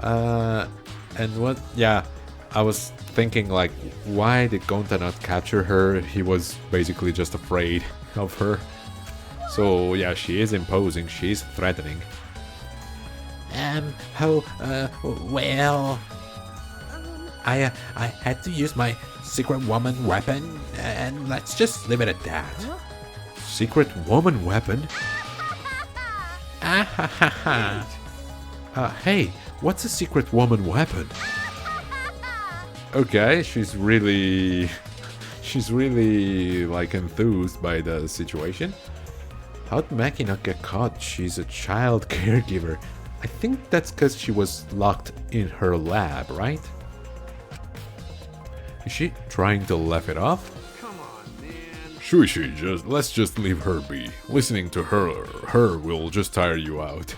And what? Yeah, I was thinking like, why did Gonta not capture her? He was basically just afraid of her. So yeah, she is imposing, she is threatening. Well, I had to use my secret woman weapon, and let's just leave it at that. Secret woman weapon? Ah ha ha ha. Hey, what's a secret woman weapon? Okay, she's really like enthused by the situation. How'd Maki not get caught? She's a child caregiver. I think that's because she was locked in her lab, right? Is she trying to laugh it off? Come on, man. Shuishi, let's just leave her be. Listening to her will just tire you out.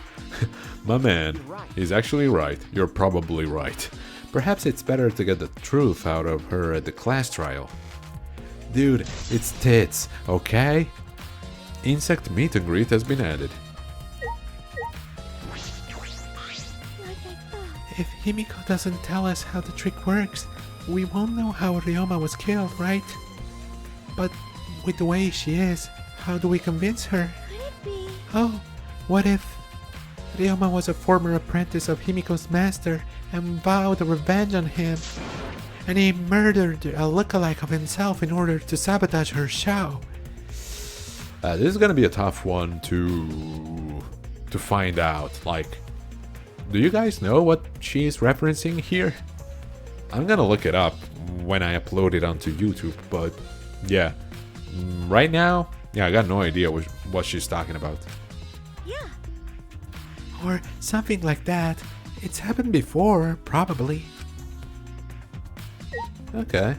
My man, he's actually right. You're probably right. Perhaps it's better to get the truth out of her at the class trial. Dude, it's tits, okay? Insect meet and greet has been added. Like I thought. If Himiko doesn't tell us how the trick works, we won't know how Ryoma was killed, right? But with the way she is, how do we convince her? Could it be? Oh, what if Ryoma was a former apprentice of Himiko's master and vowed revenge on him, and he murdered a lookalike of himself in order to sabotage her show? This is gonna be a tough one to find out. Like, do you guys know what she's referencing here? I'm gonna look it up when I upload it onto YouTube, but yeah. Right now, yeah, I got no idea what she's talking about. Yeah. Or something like that. It's happened before, probably. Okay.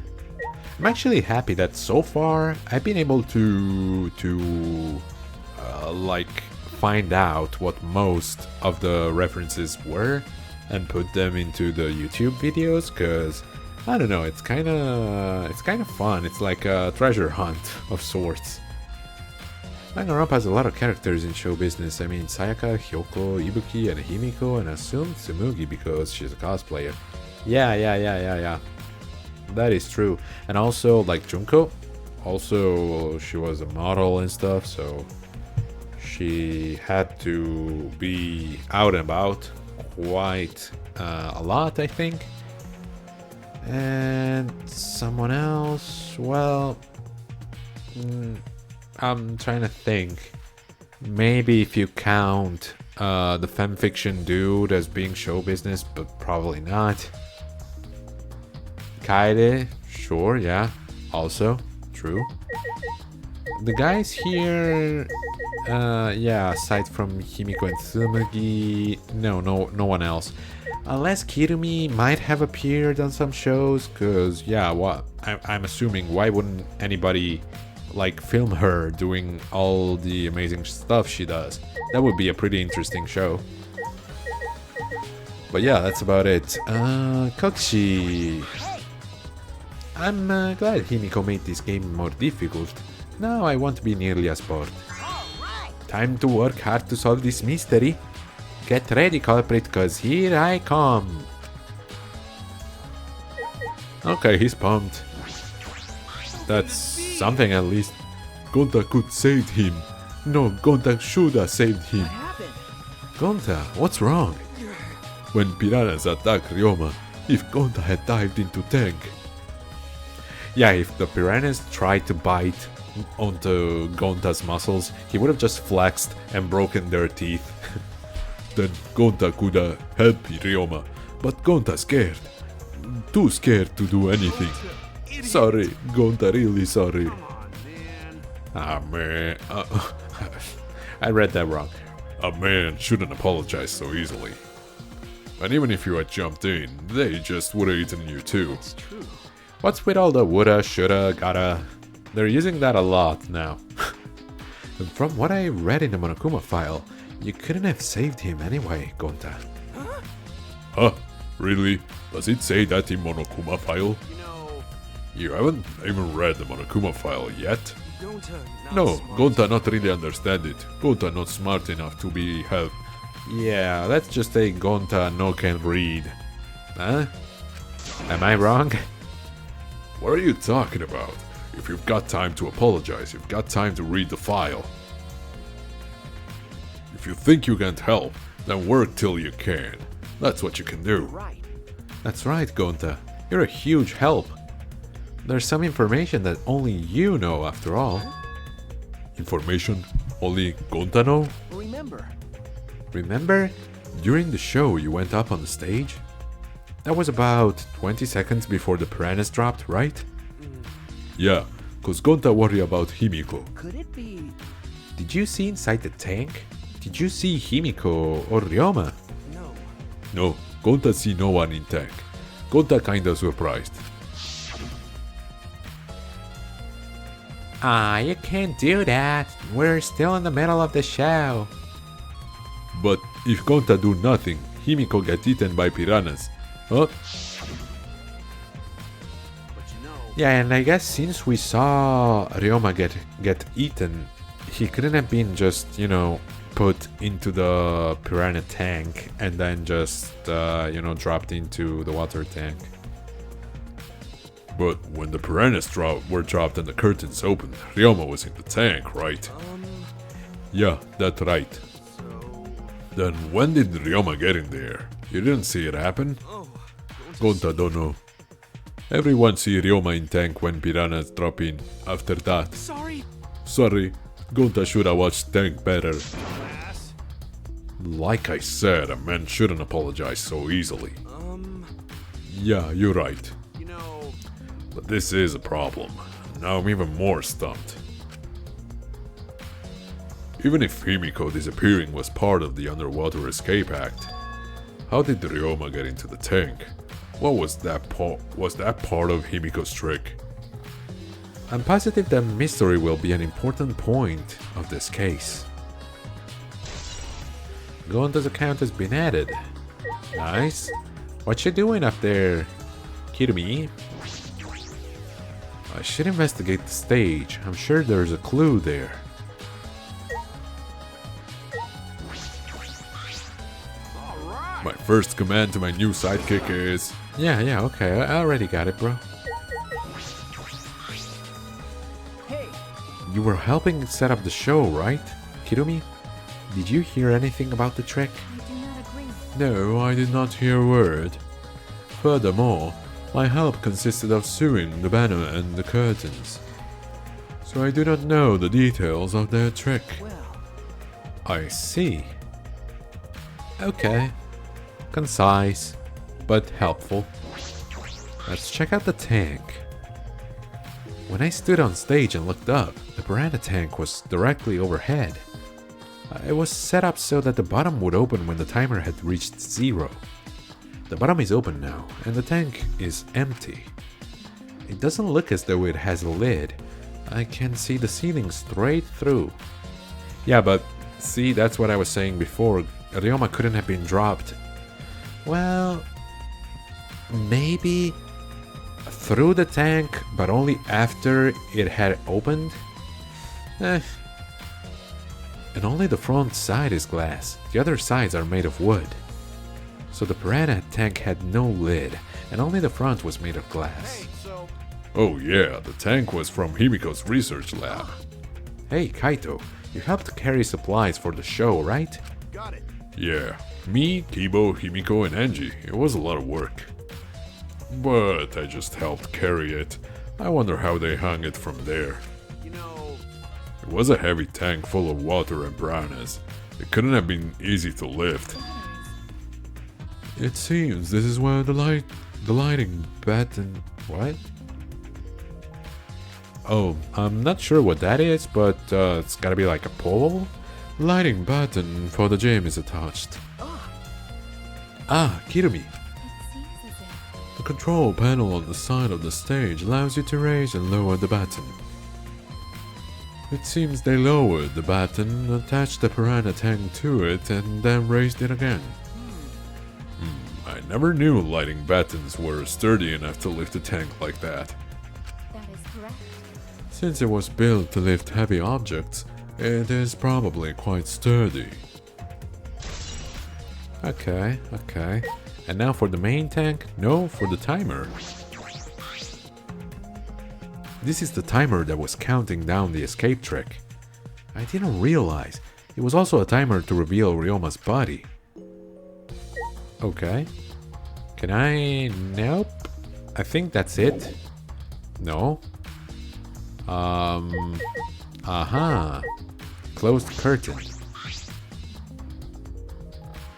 I'm actually happy that so far I've been able to like find out what most of the references were and put them into the YouTube videos, because I don't know, it's kind of fun. It's like a treasure hunt of sorts. Danganronpa has a lot of characters in show business. I mean, Sayaka, Hyoko, Ibuki, and Himiko, and I assume Tsumugi because she's a cosplayer. Yeah. That is true. And also, like Junko, also she was a model and stuff, so she had to be out and about quite a lot, I think. And someone else, well, I'm trying to think. Maybe if you count the fanfiction dude as being show business, but probably not. Kaede, sure, yeah, also true. The guys here, yeah, aside from Himiko and Tsumugi, no one else. Unless Kirumi might have appeared on some shows, cause yeah, I'm assuming why wouldn't anybody like film her doing all the amazing stuff she does? That would be a pretty interesting show. But yeah, that's about it. Kochi. I'm glad Himiko made this game more difficult. Now I won't be nearly as bored. Time to work hard to solve this mystery. Get ready, culprit, cause here I come. Okay, he's pumped. That's something at least. Gonta could save him. No, Gonta should have saved him. What happened? Gonta, what's wrong? When piranhas attacked Ryoma, if Gonta had dived into tank. Yeah, if the piranhas tried to bite onto Gonta's muscles, he would have just flexed and broken their teeth. Then Gonta could have helped Ryoma, but Gonta scared. Too scared to do anything. Sorry, Gonta, really sorry. Come on, man. Ah, man. I read that wrong. A man shouldn't apologize so easily. And even if you had jumped in, they just would have eaten you too. It's true. What's with all the woulda, shoulda, gotta? They're using that a lot now. And from what I read in the Monokuma file, you couldn't have saved him anyway, Gonta. Huh? Really? Does it say that in Monokuma file? You know, You haven't even read the Monokuma file yet? Gonta not No, smart. Gonta not really understand it. Gonta not smart enough to be helped. Yeah, let's just say Gonta no can read. Huh? Am I wrong? What are you talking about? If you've got time to apologize, you've got time to read the file. If you think you can't help, then work till you can. That's what you can do. Right. That's right, Gonta. You're a huge help. There's some information that only you know after all. Information only Gonta know? Remember, Remember, during the show you went up on the stage? That was about 20 seconds before the piranhas dropped, right? Yeah, cause Gonta worry about Himiko. Could it be? Did you see inside the tank? Did you see Himiko or Ryoma? No. No, Gonta see no one in tank. Gonta kinda surprised. Ah, you can't do that. We're still in the middle of the show. But if Gonta do nothing, Himiko get eaten by piranhas. Huh? But you know. Yeah, and I guess since we saw Ryoma get eaten, he couldn't have been just, you know, put into the piranha tank and then just, you know, dropped into the water tank. But when the piranhas were dropped and the curtains opened, Ryoma was in the tank, right? Yeah, that's right. So. Then when did Ryoma get in there? You didn't see it happen? Oh. Gonta don't know. Everyone see Ryoma in tank when piranhas drop in. After that, Sorry. sorry, Gonta should have watched tank better. Ass. Like I said, a man shouldn't apologize so easily. Yeah, you're right. You know. But this is a problem. Now I'm even more stumped. Even if Himiko disappearing was part of the Underwater Escape Act, how did Ryoma get into the tank? What was that part? Was that part of Himiko's trick? I'm positive that mystery will be an important point of this case. Gonta's account has been added. Nice. What you doing up there, Kirumi? I should investigate the stage. I'm sure there's a clue there. My first command to my new sidekick is... Yeah, okay. I already got it, bro. Hey. You were helping set up the show, right, Kirumi? Did you hear anything about the trick? I do not agree. No, I did not hear a word. Furthermore, my help consisted of sewing the banner and the curtains. So I do not know the details of their trick. Well. I see. Okay. Concise, but helpful. Let's check out the tank. When I stood on stage and looked up, the piranha tank was directly overhead. It was set up so that the bottom would open when the timer had reached 0. The bottom is open now, and the tank is empty. It doesn't look as though it has a lid. I can see the ceiling straight through. Yeah, but see, that's what I was saying before. Ryoma couldn't have been dropped. Well, maybe through the tank, but only after it had opened? And only the front side is glass. The other sides are made of wood. So the piranha tank had no lid, and only the front was made of glass. Hey. So. Oh yeah, the tank was from Himiko's research lab. Hey, Kaito, you helped carry supplies for the show, right? Got it. Yeah, me, Kibo, Himiko, and Angie. It was a lot of work. But I just helped carry it. I wonder how they hung it from there. You know. It was a heavy tank full of water and piranhas. It couldn't have been easy to lift. It seems this is where the lighting button... What? Oh, I'm not sure what that is, but it's gotta be like a pole? Lighting button for the gym is attached. Ah, Kirumi. It seems as if The control panel on the side of the stage allows you to raise and lower the button. It seems they lowered the button, attached the piranha tank to it, and then raised it again. I never knew lighting buttons were sturdy enough to lift a tank like that. that is correct. Since it was built to lift heavy objects, it is probably quite sturdy. Okay. And now for the main tank? No, for the timer. This is the timer that was counting down the escape trick. I didn't realize. It was also a timer to reveal Ryoma's body. Okay. Can I... Nope. I think that's it. No. Aha. Closed curtain.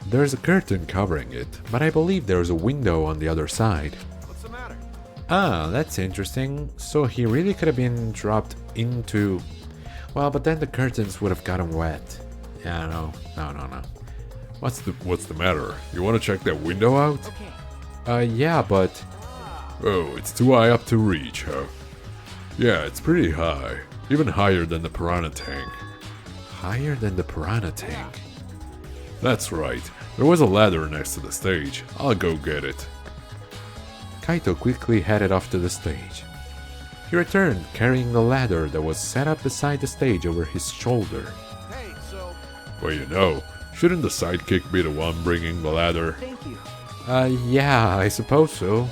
There's a curtain covering it, but I believe there's a window on the other side. What's the matter? Ah, that's interesting. So he really could have been dropped into... Well, but then the curtains would have gotten wet. Yeah, no. What's the matter? You want to check that window out? Okay. Yeah, but... Oh, it's too high up to reach, huh? Yeah, it's pretty high. Even higher than the piranha tank. Higher than the piranha tank. That's right. There was a ladder next to the stage. I'll go get it. Kaito quickly headed off to the stage. He returned, carrying the ladder that was set up beside the stage over his shoulder. Hey, so Well, you know, shouldn't the sidekick be the one bringing the ladder? thank you. Yeah, I suppose so.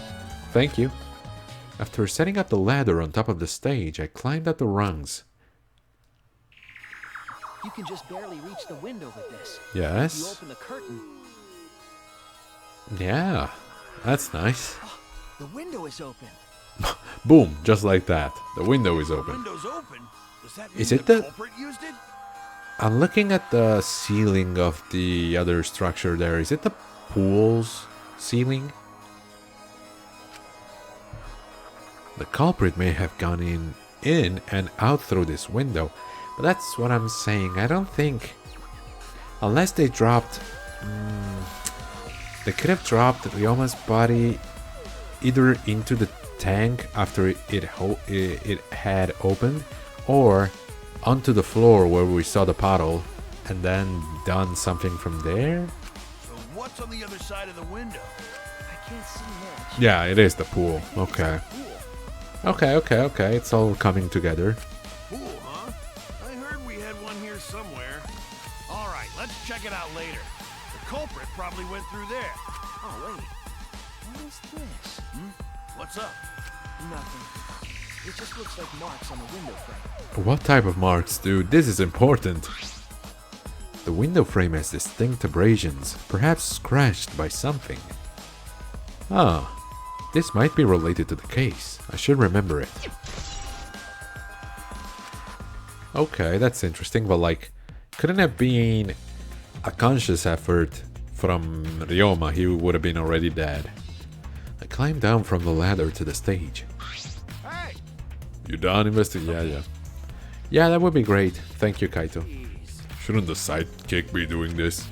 Thank you. After setting up the ladder on top of the stage, I climbed up the rungs. You can just barely reach the window with this. If you Yes? open the curtain, Yeah, that's nice. the window is open. Boom, just like that. The window is open. Window's open. Does that Is it the- culprit used it? I'm looking at the ceiling of the other structure there. Is it the pool's ceiling? The culprit may have gone in and out through this window, but that's what I'm saying. I don't think... Unless they dropped... they could have dropped Ryoma's body either into the tank after it had opened, or onto the floor where we saw the puddle, and then done something from there. So what's on the other side of the window? I can't see much. Yeah, it is the pool. Okay. Okay. It's all coming together. Pool, huh? I heard we had one here somewhere. All right, let's check it out later. The culprit probably went through there. Oh, wait. What is this? What's up? Nothing. It just looks like marks on the window frame. What type of marks, dude? This is important. The window frame has distinct abrasions, perhaps scratched by something. Ah, this might be related to the case. I should remember it. Okay, that's interesting, but like, couldn't have been a conscious effort from Ryoma. He would have been already dead. I climbed down from the ladder to the stage. Hey! You done investigating? Yeah. Yeah, that would be great. Thank you, Kaito. Shouldn't the sidekick be doing this?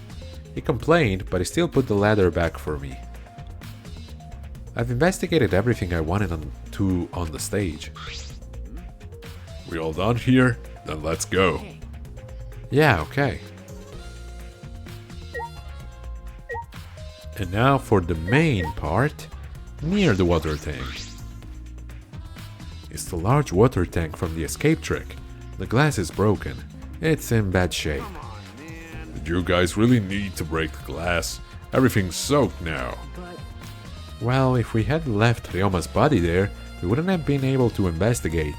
He complained, but he still put the ladder back for me. I've investigated everything I wanted on the stage. We all done here? Then let's go. Yeah, okay. And now for the main part, near the water tank. It's the large water tank from the escape trick. The glass is broken. It's in bad shape. Did you guys really need to break the glass? Everything's soaked now. Well, if we had left Ryoma's body there, we wouldn't have been able to investigate.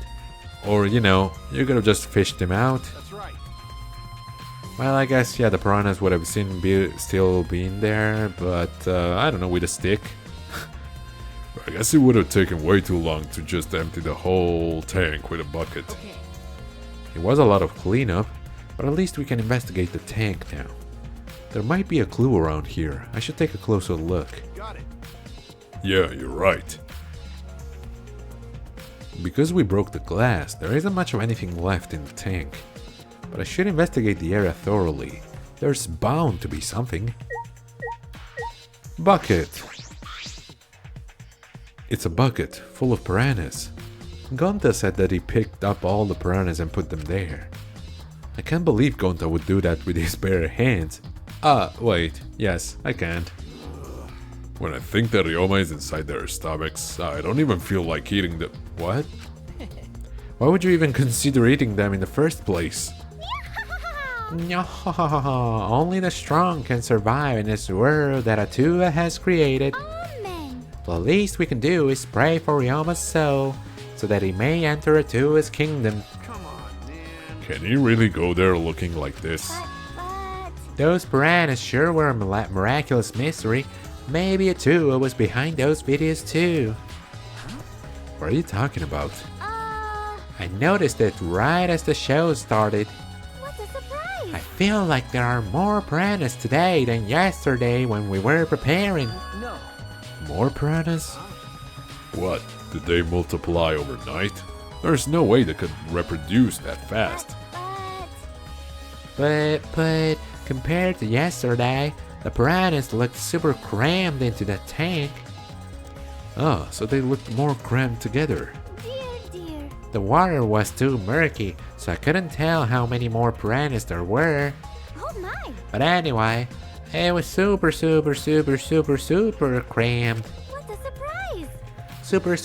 Or, you know, you could have just fished him out. That's right. Well, I guess, yeah, the piranhas would have still been there, but I don't know, with a stick. I guess it would have taken way too long to just empty the whole tank with a bucket. It was a lot of cleanup, but at least we can investigate the tank now. There might be a clue around here. I should take a closer look. Got it. Yeah, you're right. Because we broke the glass, there isn't much of anything left in the tank. But I should investigate the area thoroughly. There's bound to be something. Bucket! It's a bucket full of piranhas. Gonta said that he picked up all the piranhas and put them there. I can't believe Gonta would do that with his bare hands. Wait, yes, I can't. When I think that Ryoma is inside their stomachs, I don't even feel like eating them. What? Why would you even consider eating them in the first place? Only the strong can survive in this world that Atua has created. Amen. The least we can do is pray for Ryoma's soul, so that he may enter Atua's kingdom. Come on, man. Can he really go there looking like this? But Those piranhas sure were a miraculous mystery. Maybe Atua was behind those videos too. What are you talking about? uh, I noticed it right as the show started. what's a surprise? I feel like there are more piranhas today than yesterday when we were preparing. No. More piranhas? What? Did they multiply overnight? There's no way they could reproduce that fast. But compared to yesterday, the piranhas looked super crammed into the tank. Ah, so they looked more crammed together. Dear, dear. The water was too murky, so I couldn't tell how many more piranhas there were. Oh my. But anyway, it was super crammed. What a surprise. Super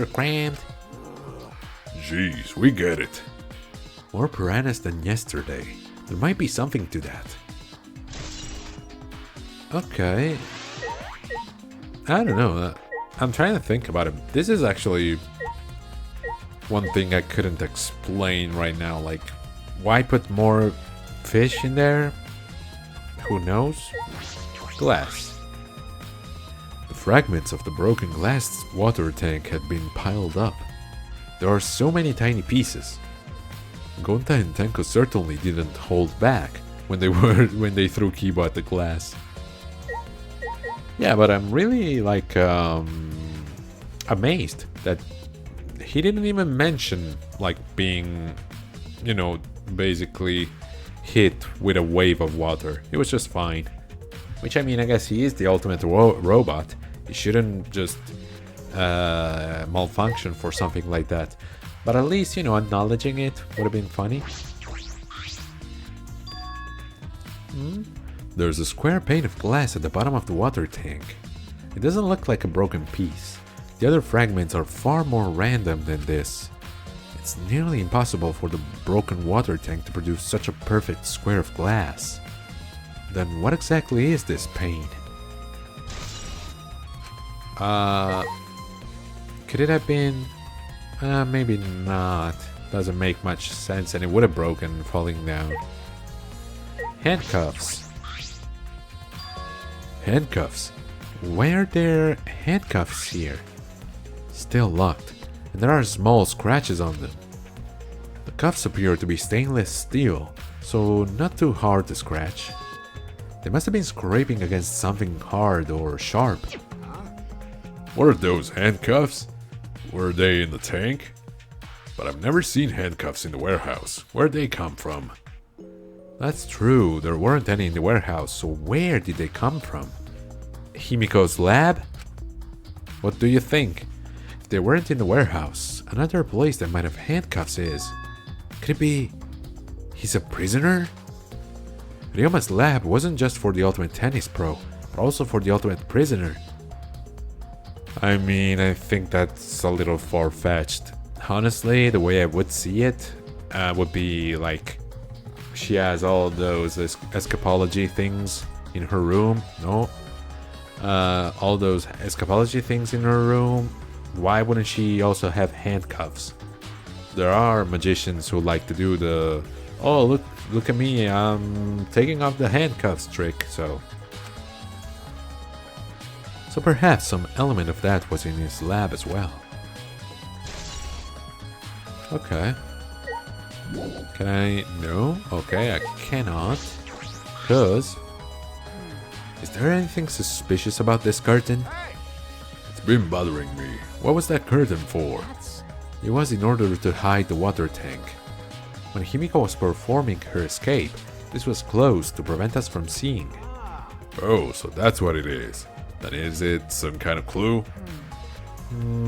crammed. Jeez, we get it. More piranhas than yesterday. There might be something to that. Okay. I don't know. I'm trying to think about it. This is actually one thing I couldn't explain right now. Like, why put more fish in there? Who knows? Glass. The fragments of the broken glass water tank had been piled up. There are so many tiny pieces. Gonta and Tenko certainly didn't hold back when they threw Kiba at the glass. Yeah, but I'm really like amazed that he didn't even mention like being, you know, basically hit with a wave of water. It was just fine. Which, I mean, I guess he is the ultimate robot. He shouldn't just malfunction for something like that. But at least, you know, acknowledging it would have been funny. There's a square pane of glass at the bottom of the water tank. It doesn't look like a broken piece. The other fragments are far more random than this. It's nearly impossible for the broken water tank to produce such a perfect square of glass. Then what exactly is this pane? Could it have been... maybe not. Doesn't make much sense, and it would have broken falling down. Handcuffs. Handcuffs. Why are there handcuffs here? Still locked, and there are small scratches on them. The cuffs appear to be stainless steel, so not too hard to scratch. They must have been scraping against something hard or sharp. Were those handcuffs? Were they in the tank? But I've never seen handcuffs in the warehouse. Where'd they come from? That's true, there weren't any in the warehouse, so where did they come from? Himiko's lab? What do you think? If they weren't in the warehouse, another place that might have handcuffs is... Could it be... he's a prisoner? Ryoma's lab wasn't just for the Ultimate Tennis Pro, but also for the Ultimate Prisoner. I mean, I think that's a little far-fetched. Honestly, the way I would see it would be like... she has all those escapology things in her room. No. All those escapology things in her room. Why wouldn't she also have handcuffs? There are magicians who like to do the... oh, look at me, I'm taking off the handcuffs trick, so perhaps some element of that was in his lab as well. Okay. Can I... no? Okay, I cannot. Cause... is there anything suspicious about this curtain? It's been bothering me. What was that curtain for? It was in order to hide the water tank. When Himiko was performing her escape, this was closed to prevent us from seeing. Oh, so that's what it is. Then is it some kind of clue?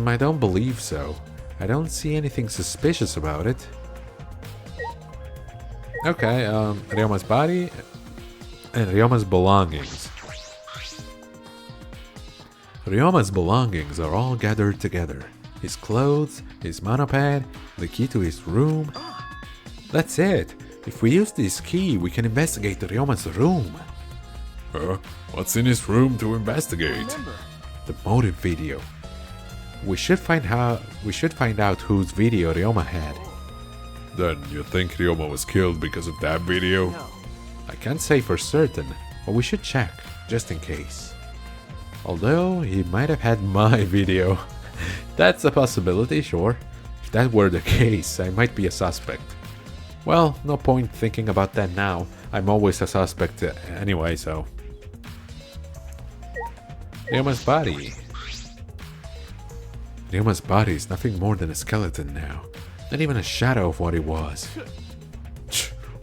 I don't believe so. I don't see anything suspicious about it. Okay, Ryoma's body and Ryoma's belongings. Ryoma's belongings are all gathered together. His clothes, his monopad, the key to his room. That's it. If we use this key, we can investigate Ryoma's room. Huh? What's in his room to investigate? The motive video. We should find out whose video Ryoma had. Then you think Ryoma was killed because of that video? I can't say for certain, but we should check, just in case. Although, he might have had my video. That's a possibility, sure. If that were the case, I might be a suspect. Well, no point thinking about that now. I'm always a suspect anyway, so... Ryoma's body. Ryoma's body is nothing more than a skeleton now. Not even a shadow of what it was.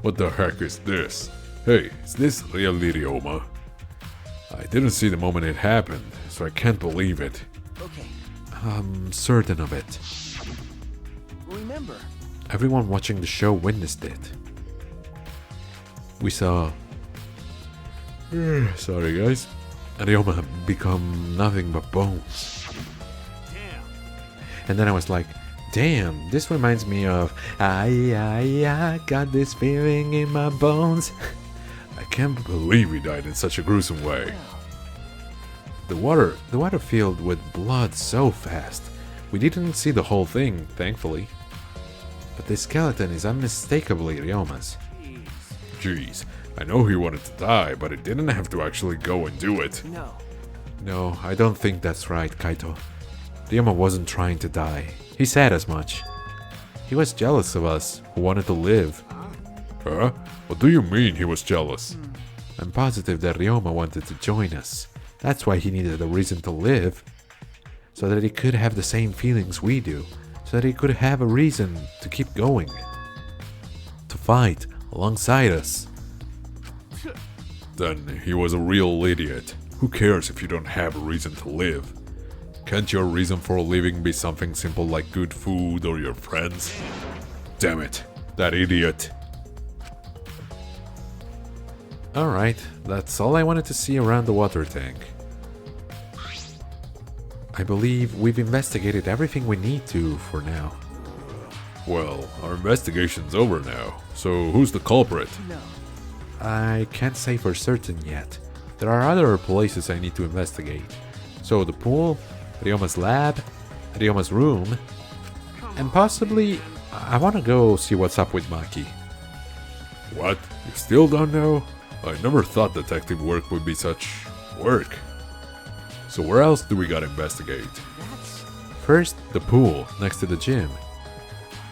What the heck is this? Hey, is this really Ryoma? I didn't see the moment it happened, so I can't believe it. Okay, I'm certain of it. remember. Everyone watching the show witnessed it. We saw... Sorry guys. Ryoma become nothing but bones. Damn. And then I was like, damn, this reminds me of I got this feeling in my bones. I can't believe he died in such a gruesome way. The water filled with blood so fast. We didn't see the whole thing, thankfully. But the skeleton is unmistakably Ryoma's. Jeez, I know he wanted to die, but he didn't have to actually go and do it. No. No, I don't think that's right, Kaito. Ryoma wasn't trying to die. He said as much. He was jealous of us, who wanted to live. Huh? What do you mean he was jealous? I'm positive that Ryoma wanted to join us. That's why he needed a reason to live. So that he could have the same feelings we do. So that he could have a reason to keep going. To fight alongside us. Then he was a real idiot. Who cares if you don't have a reason to live? Can't your reason for living be something simple like good food or your friends? Damn it, that idiot. Alright, that's all I wanted to see around the water tank. I believe we've investigated everything we need to for now. Well, our investigation's over now, so who's the culprit? No. I can't say for certain yet. There are other places I need to investigate. So the pool, Ryoma's lab, Ryoma's room, and possibly I want to go see what's up with Maki. What? You still don't know? I never thought detective work would be such work. So where else do we gotta investigate? First, the pool next to the gym.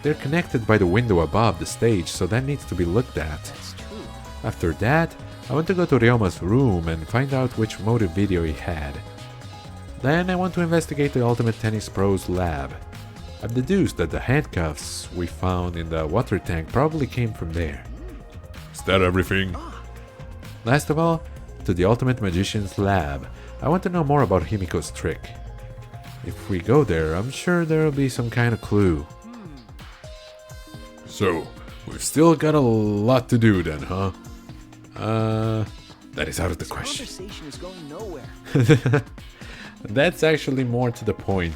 They're connected by the window above the stage, so that needs to be looked at. That's true. After that, I want to go to Ryoma's room and find out which motive video he had. Then I want to investigate the Ultimate Tennis Pro's lab. I've deduced that the handcuffs we found in the water tank probably came from there. Is that everything? Last of all, to the Ultimate Magician's lab. I want to know more about Himiko's trick. If we go there, I'm sure there'll be some kind of clue. So, we've still got a lot to do then, huh? That is out of the question. Conversation is going nowhere. That's actually more to the point.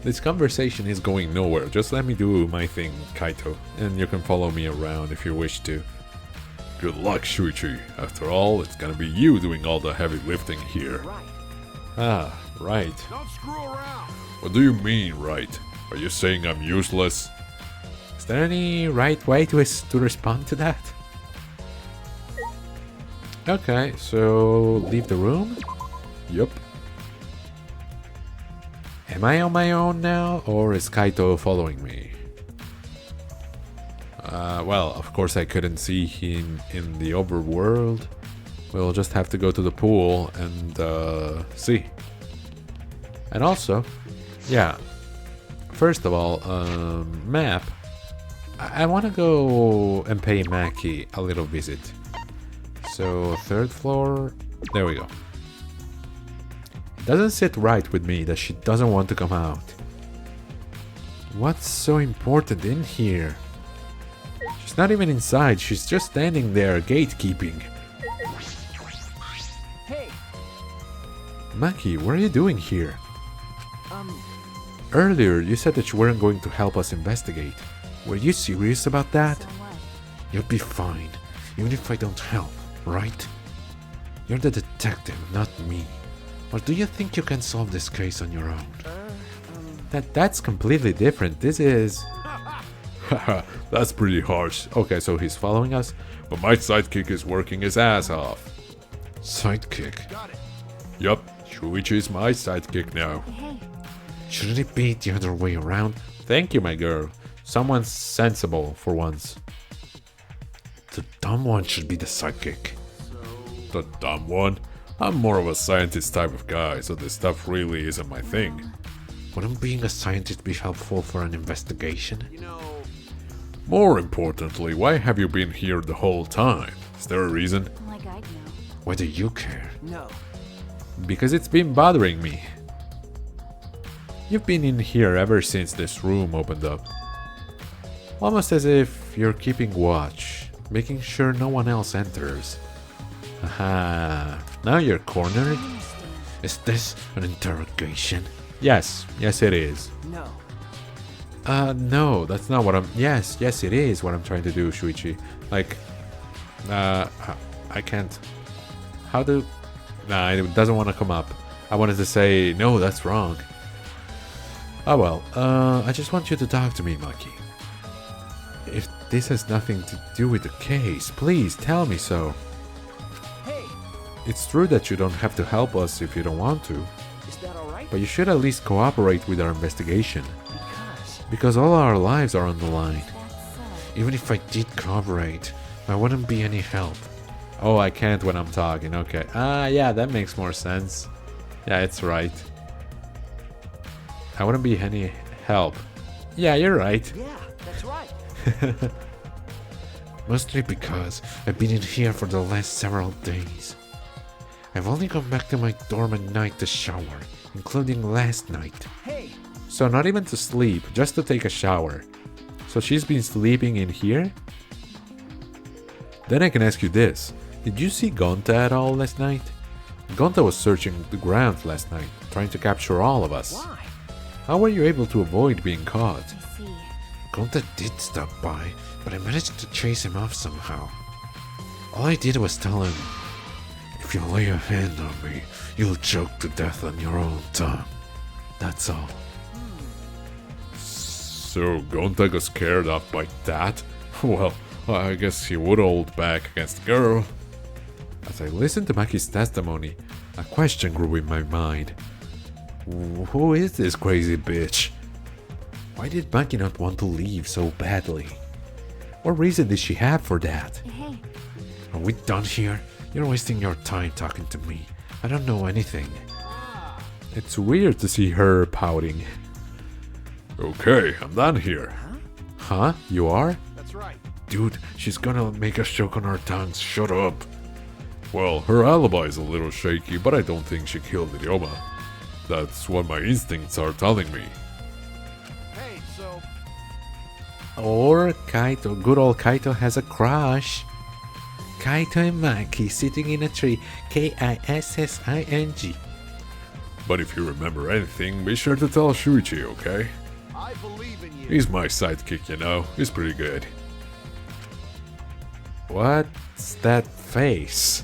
This conversation is going nowhere. Just let me do my thing, Kaito, and you can follow me around if you wish to. Good luck, Shuichi. After all, it's gonna be you doing all the heavy lifting here. Right. Ah, right. Don't screw around. What do you mean, right? Are you saying I'm useless? Is there any right way to respond to that? Okay, so leave the room? Yup. Am I on my own now, or is Kaito following me? Well, of course I couldn't see him in the overworld. We'll just have to go to the pool and see. And also, yeah, first of all, map. I want to go and pay Maki a little visit. So, third floor, there we go. It doesn't sit right with me that she doesn't want to come out. What's so important in here? She's not even inside, she's just standing there gatekeeping. Hey. Maki, what are you doing here? Um. Earlier, you said that you weren't going to help us investigate. Were you serious about that? So what? You'll be fine, even if I don't help, right? You're the detective, not me. Or do you think you can solve this case on your own? That's completely different. This is... Haha, that's pretty harsh. Okay, so he's following us? But my sidekick is working his ass off. Sidekick. Got it. Yup, Shuichi is my sidekick now. Hey, Shouldn't it be the other way around? Thank you, my girl. Someone sensible for once. Someone should be the sidekick. The dumb one? I'm more of a scientist type of guy, so this stuff really isn't my thing. Wouldn't being a scientist be helpful for an investigation? More importantly, why have you been here the whole time? Is there a reason? Like I'd know. Why do you care? No. Because it's been bothering me. You've been in here ever since this room opened up. Almost as if you're keeping watch, making sure no one else enters. Aha, now you're cornered? Is this an interrogation? Yes, yes it is. No. No, that's not what I'm... Yes, it is what I'm trying to do, Shuichi. Like, I can't... How do... Nah, it doesn't want to come up. I wanted to say, no, that's wrong. Oh well, I just want you to talk to me, Maki. If this has nothing to do with the case, please tell me so. Hey, It's true that you don't have to help us if you don't want to, is that alright? but you should at least cooperate with our investigation. Because Because all our lives are on the line. That's so. Even if I did cooperate, I wouldn't be any help. Oh, I can't when I'm talking, okay. Yeah, that makes more sense. Yeah, it's right. I wouldn't be any help. Yeah, you're right. yeah, that's right. Mostly because I've been in here for the last several days. I've only gone back to my dorm at night to shower, including last night. Hey, So not even to sleep, just to take a shower. So she's been sleeping in here? Then I can ask you this. Did you see Gonta at all last night? Gonta was searching the ground last night, trying to capture all of us. why? How were you able to avoid being caught? I see. Gonta did stop by, but I managed to chase him off somehow. All I did was tell him, if you lay a hand on me, you'll choke to death on your own tongue. That's all. So Gonta got scared off by that? Well, I guess he would hold back against the girl. As I listened to Maki's testimony, a question grew in my mind. Who is this crazy bitch? Why did Maki not want to leave so badly? What reason did she have for that? Hey, Are we done here? You're wasting your time talking to me. I don't know anything. It's weird to see her pouting. Okay, I'm done here. Huh? You are? That's right. Dude, she's gonna make us choke on our tongues. Shut up. Well, her alibi is a little shaky, but I don't think she killed Ryoma. That's what my instincts are telling me. Hey, so Or Kaito, good old Kaito has a crush. Kaito and Maki sitting in a tree. Kissing. But if you remember anything, be sure to tell Shuichi, okay? I believe in you. He's my sidekick, you know. He's pretty good. What's that face?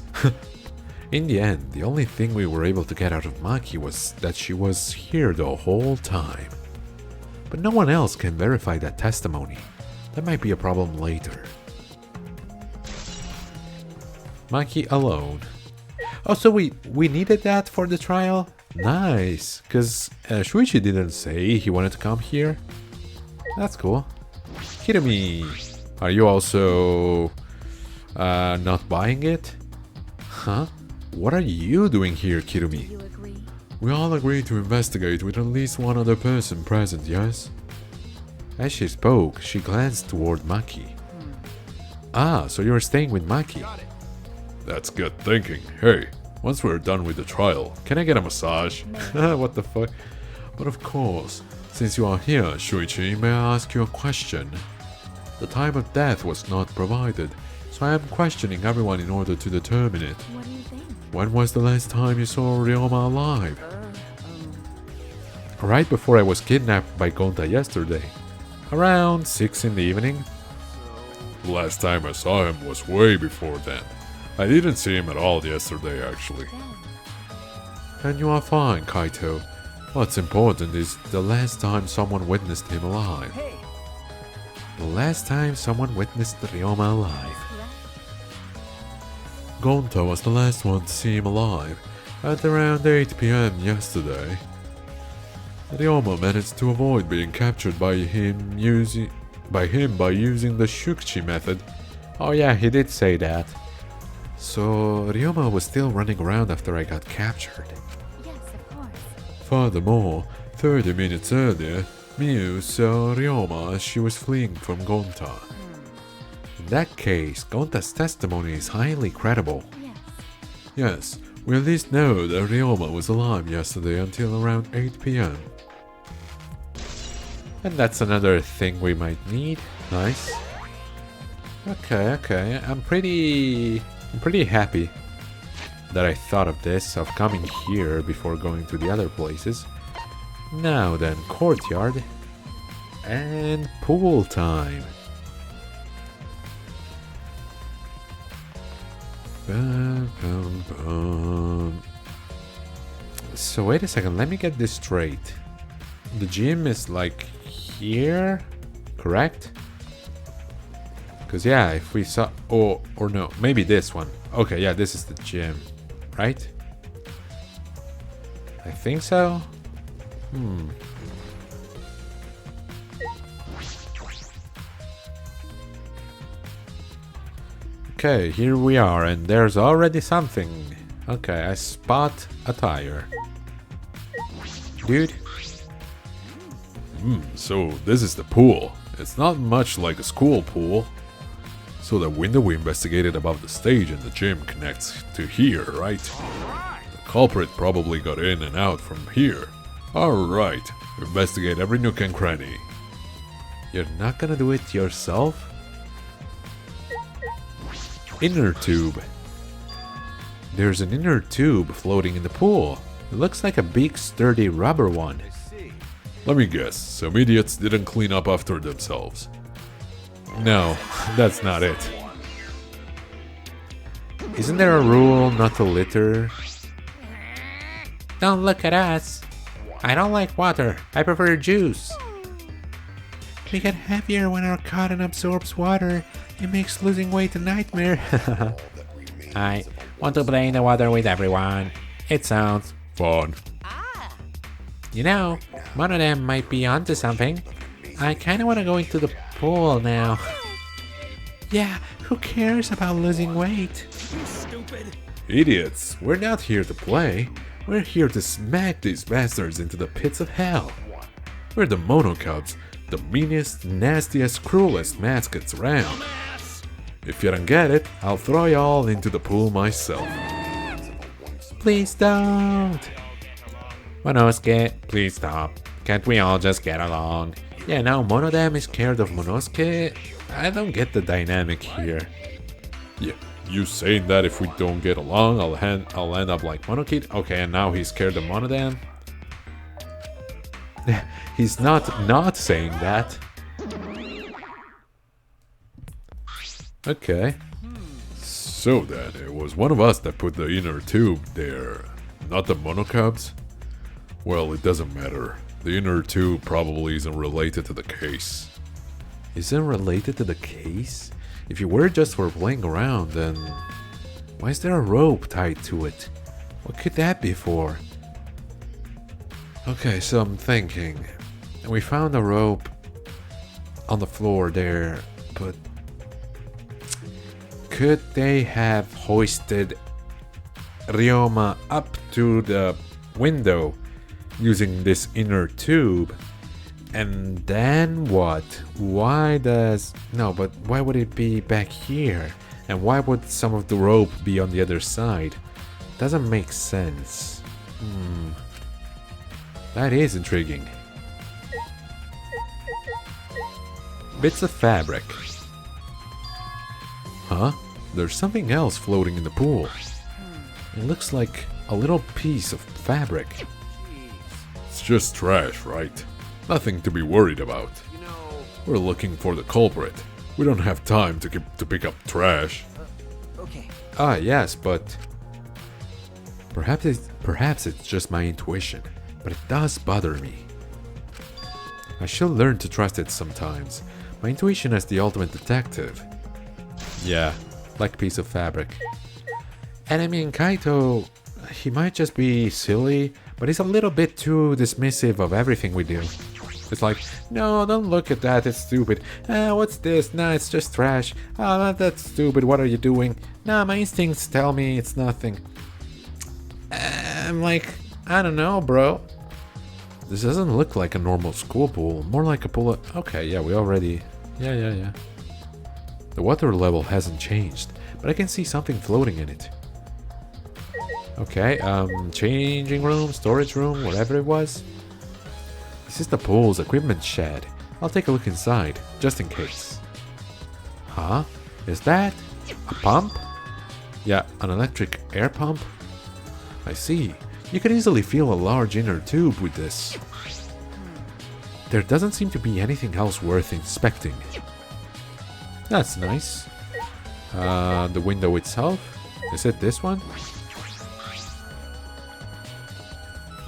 In the end, the only thing we were able to get out of Maki was that she was here the whole time. But no one else can verify that testimony. That might be a problem later. Maki alone. Oh, so we needed that for the trial? Nice, because Shuichi didn't say he wanted to come here. That's cool. Kirumi, are you also not buying it? Huh? What are you doing here, Kirumi? you agree? We all agreed to investigate with at least one other person present, yes? As she spoke, she glanced toward Maki. Ah, so you're staying with Maki. Got it. That's good thinking. Hey, once we're done with the trial, can I get a massage? What the fuck? But of course, since you are here, Shuichi, may I ask you a question? The time of death was not provided, so I am questioning everyone in order to determine it. What do you think? When was the last time you saw Ryoma alive? Right before I was kidnapped by Gonta yesterday. Around 6 in the evening. The last time I saw him was way before then. I didn't see him at all yesterday, actually. And you are fine, Kaito. What's important is the last time someone witnessed him alive. Hey, The last time someone witnessed Ryoma alive. Gonta was the last one to see him alive, at around 8 PM yesterday. Ryoma managed to avoid being captured by him by using the Shukchi method Oh yeah, he did say that. So Ryoma was still running around after I got captured. Yes, of course. Furthermore, 30 minutes earlier, Miu saw Ryoma as she was fleeing from Gonta. In that case, Gonta's testimony is highly credible. Yes. Yes, we at least know that Ryoma was alive yesterday until around 8 p.m. And that's another thing we might need. Nice. Okay. I'm pretty happy that I thought of this, of coming here before going to the other places. Now then, courtyard and pool time. Bum, bum, bum. So wait a second, let me get this straight. The gym is like here, correct? Because yeah, if we saw, or no, maybe this one. Okay, yeah, this is the gym, right? I think so. Okay, here we are, and there's already something. Okay, I spot a tire. Dude. So this is the pool. It's not much like a school pool. So the window we investigated above the stage in the gym connects to here, right? The culprit probably got in and out from here. Alright, investigate every nook and cranny. You're not gonna do it yourself? Inner tube. There's an inner tube floating in the pool. It looks like a big sturdy rubber one. Let me guess, some idiots didn't clean up after themselves. No, that's not it. Isn't there a rule not to litter? Don't look at us. I don't like water. I prefer juice. We get heavier when our cotton absorbs water. It makes losing weight a nightmare. I want to play in the water with everyone. It sounds Fun. You know, one of them might be onto something. I kinda wanna go into the pool now. Yeah, who cares about losing weight? Idiots, we're not here to play. We're here to smack these bastards into the pits of hell. We're the Mono Cubs, the meanest, nastiest, cruelest mascots around. If you don't get it, I'll throw you all into the pool myself. Please don't. Monosuke, please stop. Can't we all just get along? Yeah, now Monodam is scared of Monosuke. I don't get the dynamic here. Yeah, you saying that if we don't get along, I'll end up like Monokid? Okay, and now he's scared of Monodam. He's not saying that. Okay. So then, it was one of us that put the inner tube there, not the Monocubs? Well, it doesn't matter. The inner tube probably isn't related to the case. Isn't related to the case? If you were just for playing around, then why is there a rope tied to it? What could that be for? Okay, so I'm thinking. We found a rope on the floor there, but could they have hoisted Ryoma up to the window using this inner tube? And then what? Why would it be back here? And why would some of the rope be on the other side? Doesn't make sense. That is intriguing. Bits of fabric. Huh? There's something else floating in the pool. It looks like a little piece of fabric. It's just trash, right? Nothing to be worried about. We're looking for the culprit. We don't have time to pick up trash. Okay. Ah, yes, but perhaps it's just my intuition, but it does bother me. I should learn to trust it sometimes. My intuition as the ultimate detective. Yeah, like a piece of fabric. And I mean, Kaito, he might just be silly, but he's a little bit too dismissive of everything we do. It's like, no, don't look at that, it's stupid. What's this? Nah, it's just trash. Oh, that's stupid, what are you doing? Nah, my instincts tell me it's nothing. I'm like, I don't know, bro. This doesn't look like a normal school pool, more like a pool of... Okay, yeah, we already... Yeah. The water level hasn't changed, but I can see something floating in it. Okay, changing room, storage room, whatever it was. This is the pool's equipment shed. I'll take a look inside, just in case. Huh? Is that a pump? Yeah, an electric air pump? I see. You can easily feel a large inner tube with this. There doesn't seem to be anything else worth inspecting. That's nice. The window itself? Is it this one?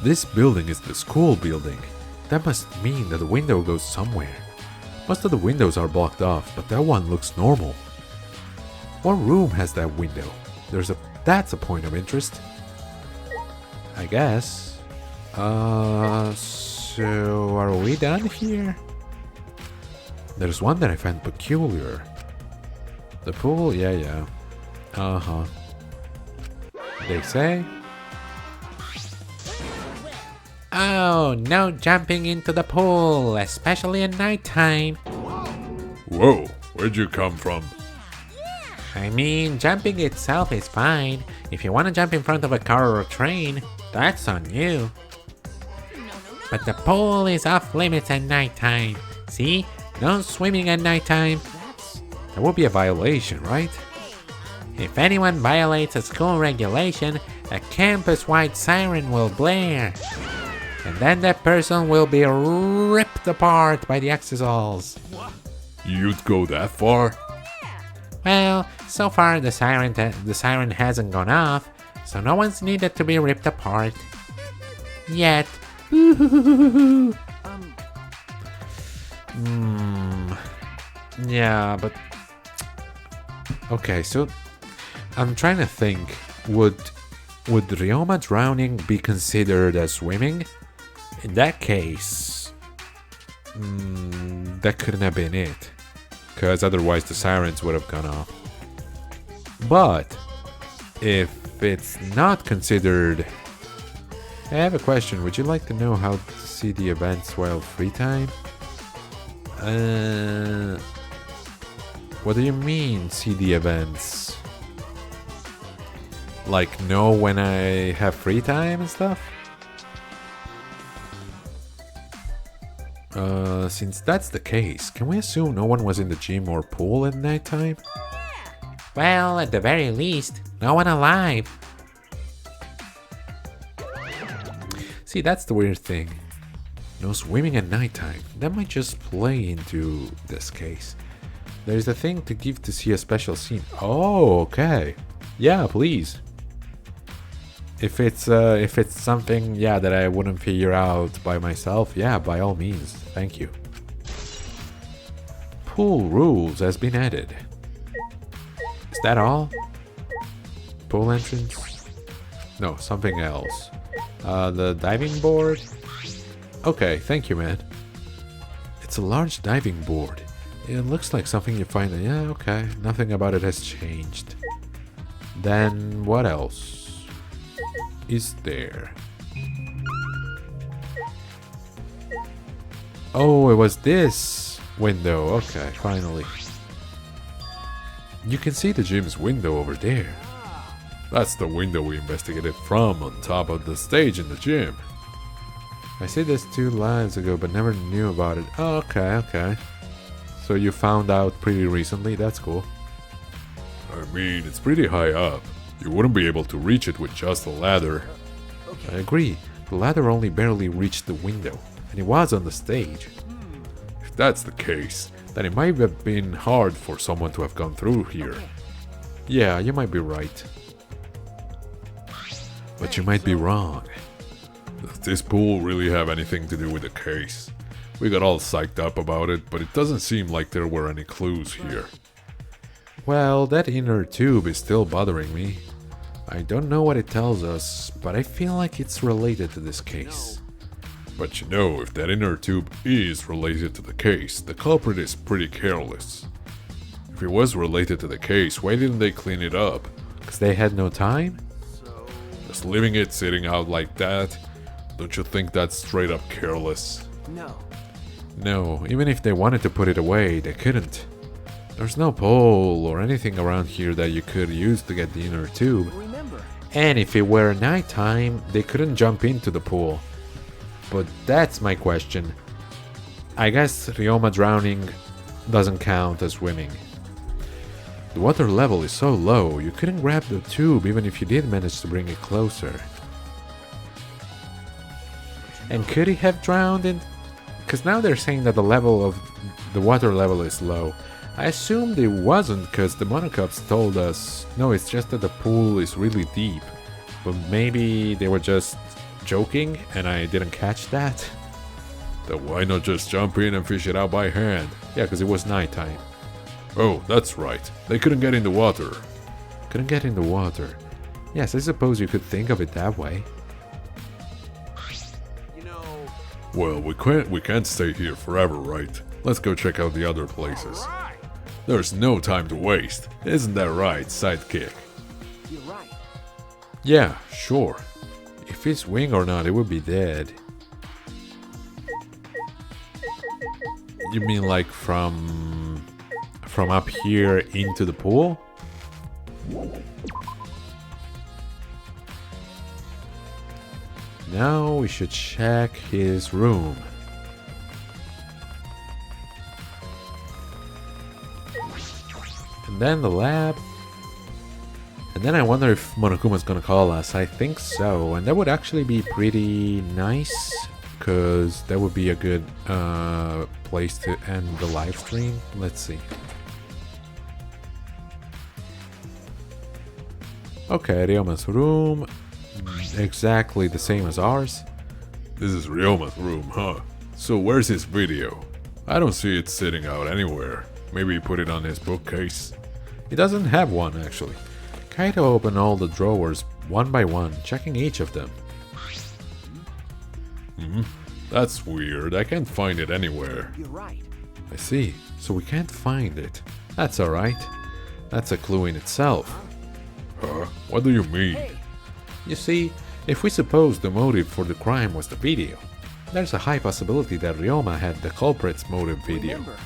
This building is the school building. That must mean that the window goes somewhere. Most of the windows are blocked off, but that one looks normal. What room has that window? That's a point of interest. I guess. So are we done here? There's one that I find peculiar. The pool? Yeah. Uh-huh. They say? Oh, no jumping into the pool, especially at nighttime. Whoa, where'd you come from? I mean, jumping itself is fine. If you want to jump in front of a car or a train, that's on you. But the pool is off limits at nighttime. See? No swimming at nighttime. That would be a violation, right? If anyone violates a school regulation, a campus-wide siren will blare. And then that person will be ripped apart by the exisals. You'd go that far? Well, so far the siren hasn't gone off, so no one's needed to be ripped apart. Yet. Yeah, but... Okay, so... I'm trying to think. Would Ryoma drowning be considered as swimming? In that case... that couldn't have been it. Because otherwise the sirens would have gone off. But... if it's not considered... I have a question. Would you like to know how to see the events while free time? What do you mean, see the events? Like, know when I have free time and stuff? Since that's the case, can we assume no one was in the gym or pool at nighttime? Well, at the very least, no one alive. See, that's the weird thing. No swimming at nighttime. That might just play into this case. There's a thing to give to see a special scene. Oh, okay. Yeah, please. If it's something, yeah, that I wouldn't figure out by myself, yeah, by all means. Thank you. Pool rules has been added. Is that all? Pool entrance? No, something else. The diving board? Okay, thank you, man. It's a large diving board. It looks like something you find. Yeah, okay. Nothing about it has changed. Then what else is there? Oh, it was this window. Okay, finally. You can see the gym's window over there. That's the window we investigated from on top of the stage in the gym. I said this 2 lives ago, but never knew about it. Oh, okay. So you found out pretty recently, that's cool. I mean, it's pretty high up. You wouldn't be able to reach it with just a ladder. I agree. The ladder only barely reached the window, and it was on the stage. If that's the case, then it might have been hard for someone to have gone through here. Yeah, you might be right. But you might be wrong. Does this pool really have anything to do with the case? We got all psyched up about it, but it doesn't seem like there were any clues here. Well, that inner tube is still bothering me. I don't know what it tells us, but I feel like it's related to this case. But you know, if that inner tube is related to the case, the culprit is pretty careless. If it was related to the case, why didn't they clean it up? Because they had no time? Just leaving it sitting out like that? Don't you think that's straight up careless? No. No, even if they wanted to put it away, they couldn't. There's no pole or anything around here that you could use to get the inner tube. Remember. And if it were nighttime, they couldn't jump into the pool. But that's my question. I guess Ryoma drowning doesn't count as swimming. The water level is so low, you couldn't grab the tube even if you did manage to bring it closer. And could he have drowned in? Because now they're saying that the water level is low. I assumed it wasn't because the monocops told us, no, it's just that the pool is really deep. But maybe they were just joking and I didn't catch that? Then why not just jump in and fish it out by hand? Yeah, because it was nighttime. Oh, that's right. They couldn't get in the water. Couldn't get in the water. Yes, I suppose you could think of it that way. You know. Well, we can't stay here forever, right? Let's go check out the other places. Right. There's no time to waste. Isn't that right, Sidekick? You're right. Yeah, sure. If it's wing or not, it would be dead. You mean like from up here into the pool? Now we should check his room. And then the lab. And then I wonder if Monokuma's gonna call us. I think so. And that would actually be pretty nice. Because that would be a good place to end the live stream. Let's see. Okay, Ryoma's room. Exactly the same as ours. This is Ryoma's room, huh? So where's his video? I don't see it sitting out anywhere. Maybe he put it on his bookcase. He doesn't have one, actually. Kaito opened all the drawers one by one, checking each of them. That's weird. I can't find it anywhere. You're right. I see. So we can't find it. That's alright. That's a clue in itself. Huh? What do you mean? You see, if we suppose the motive for the crime was the video, there's a high possibility that Ryoma had the culprit's motive video. Remember.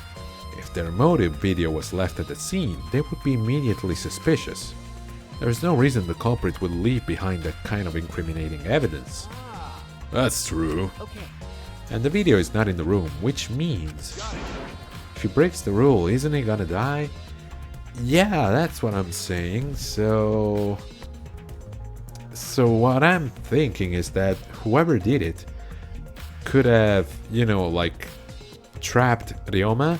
If their motive video was left at the scene, they would be immediately suspicious. There's no reason the culprit would leave behind that kind of incriminating evidence. That's true. Okay. And the video is not in the room, which means if he breaks the rule, isn't he gonna die? Yeah, that's what I'm saying. So what I'm thinking is that whoever did it could have, like trapped Ryoma,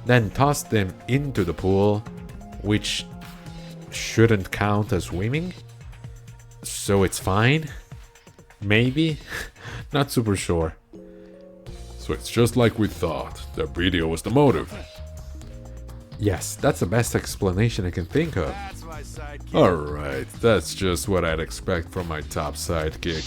then tossed them into the pool, which shouldn't count as swimming. So it's fine. Maybe. Not super sure. So it's just like we thought. The video was the motive. Yes, that's the best explanation I can think of. That's my sidekick. Alright, that's just what I'd expect from my top sidekick.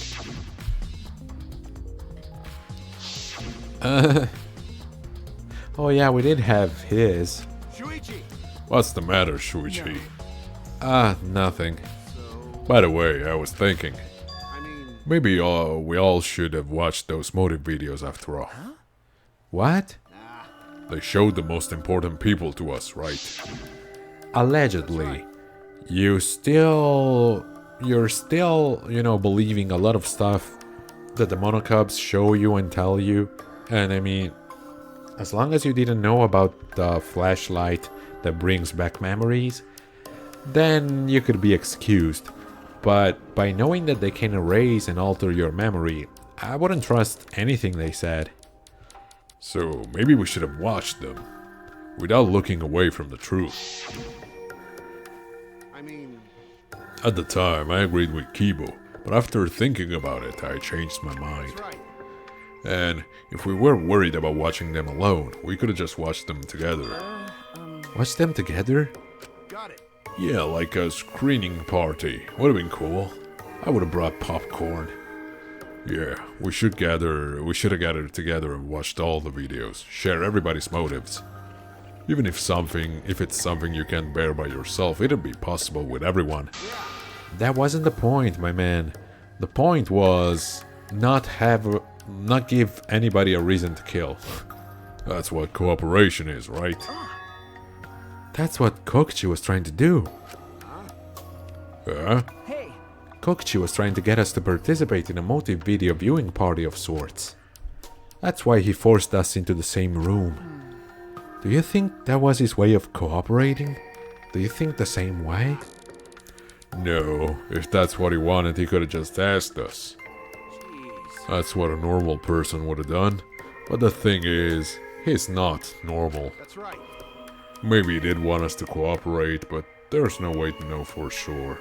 Oh yeah, we did have his. Shuichi. What's the matter, Shuichi? Nothing. So, By the way, I was thinking, I mean, maybe we all should have watched those motive videos after all. What? They showed the most important people to us, right? Allegedly. You're still, believing a lot of stuff that the monocubs show you and tell you. And I mean, as long as you didn't know about the flashlight that brings back memories, then you could be excused. But by knowing that they can erase and alter your memory, I wouldn't trust anything they said. So maybe we should have watched them, without looking away from the truth. I mean, At the time, I agreed with Kibo, but after thinking about it, I changed my mind. that's right. And if we were worried about watching them alone, we could have just watched them together. Watch them together? Got it. Yeah, like a screening party. Would have been cool. I would have brought popcorn. Yeah, we should have gathered together and watched all the videos. Share everybody's motives. Even if it's something you can't bear by yourself, it'll be possible with everyone. That wasn't the point, my man. The point was not give anybody a reason to kill. That's what cooperation is, right? That's what Kokchi was trying to do. Huh? Hey, Kokchi was trying to get us to participate in a motive video viewing party of sorts. That's why he forced us into the same room. Do you think that was his way of cooperating? Do you think the same way? No, if that's what he wanted, he could have just asked us. jeez. That's what a normal person would have done. But the thing is, he's not normal. That's right. Maybe he did want us to cooperate, but there's no way to know for sure.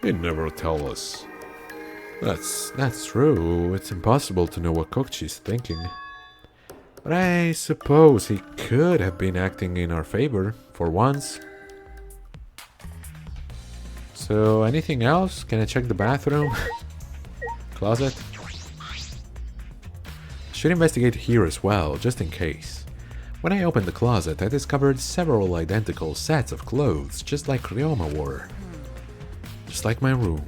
He'd never tell us. That's true. It's impossible to know what Kokchi's thinking. But I suppose he could have been acting in our favor, for once. So, anything else? Can I check the bathroom? Closet? Should investigate here as well, just in case. When I opened the closet, I discovered several identical sets of clothes, just like Ryoma wore. Just like my room.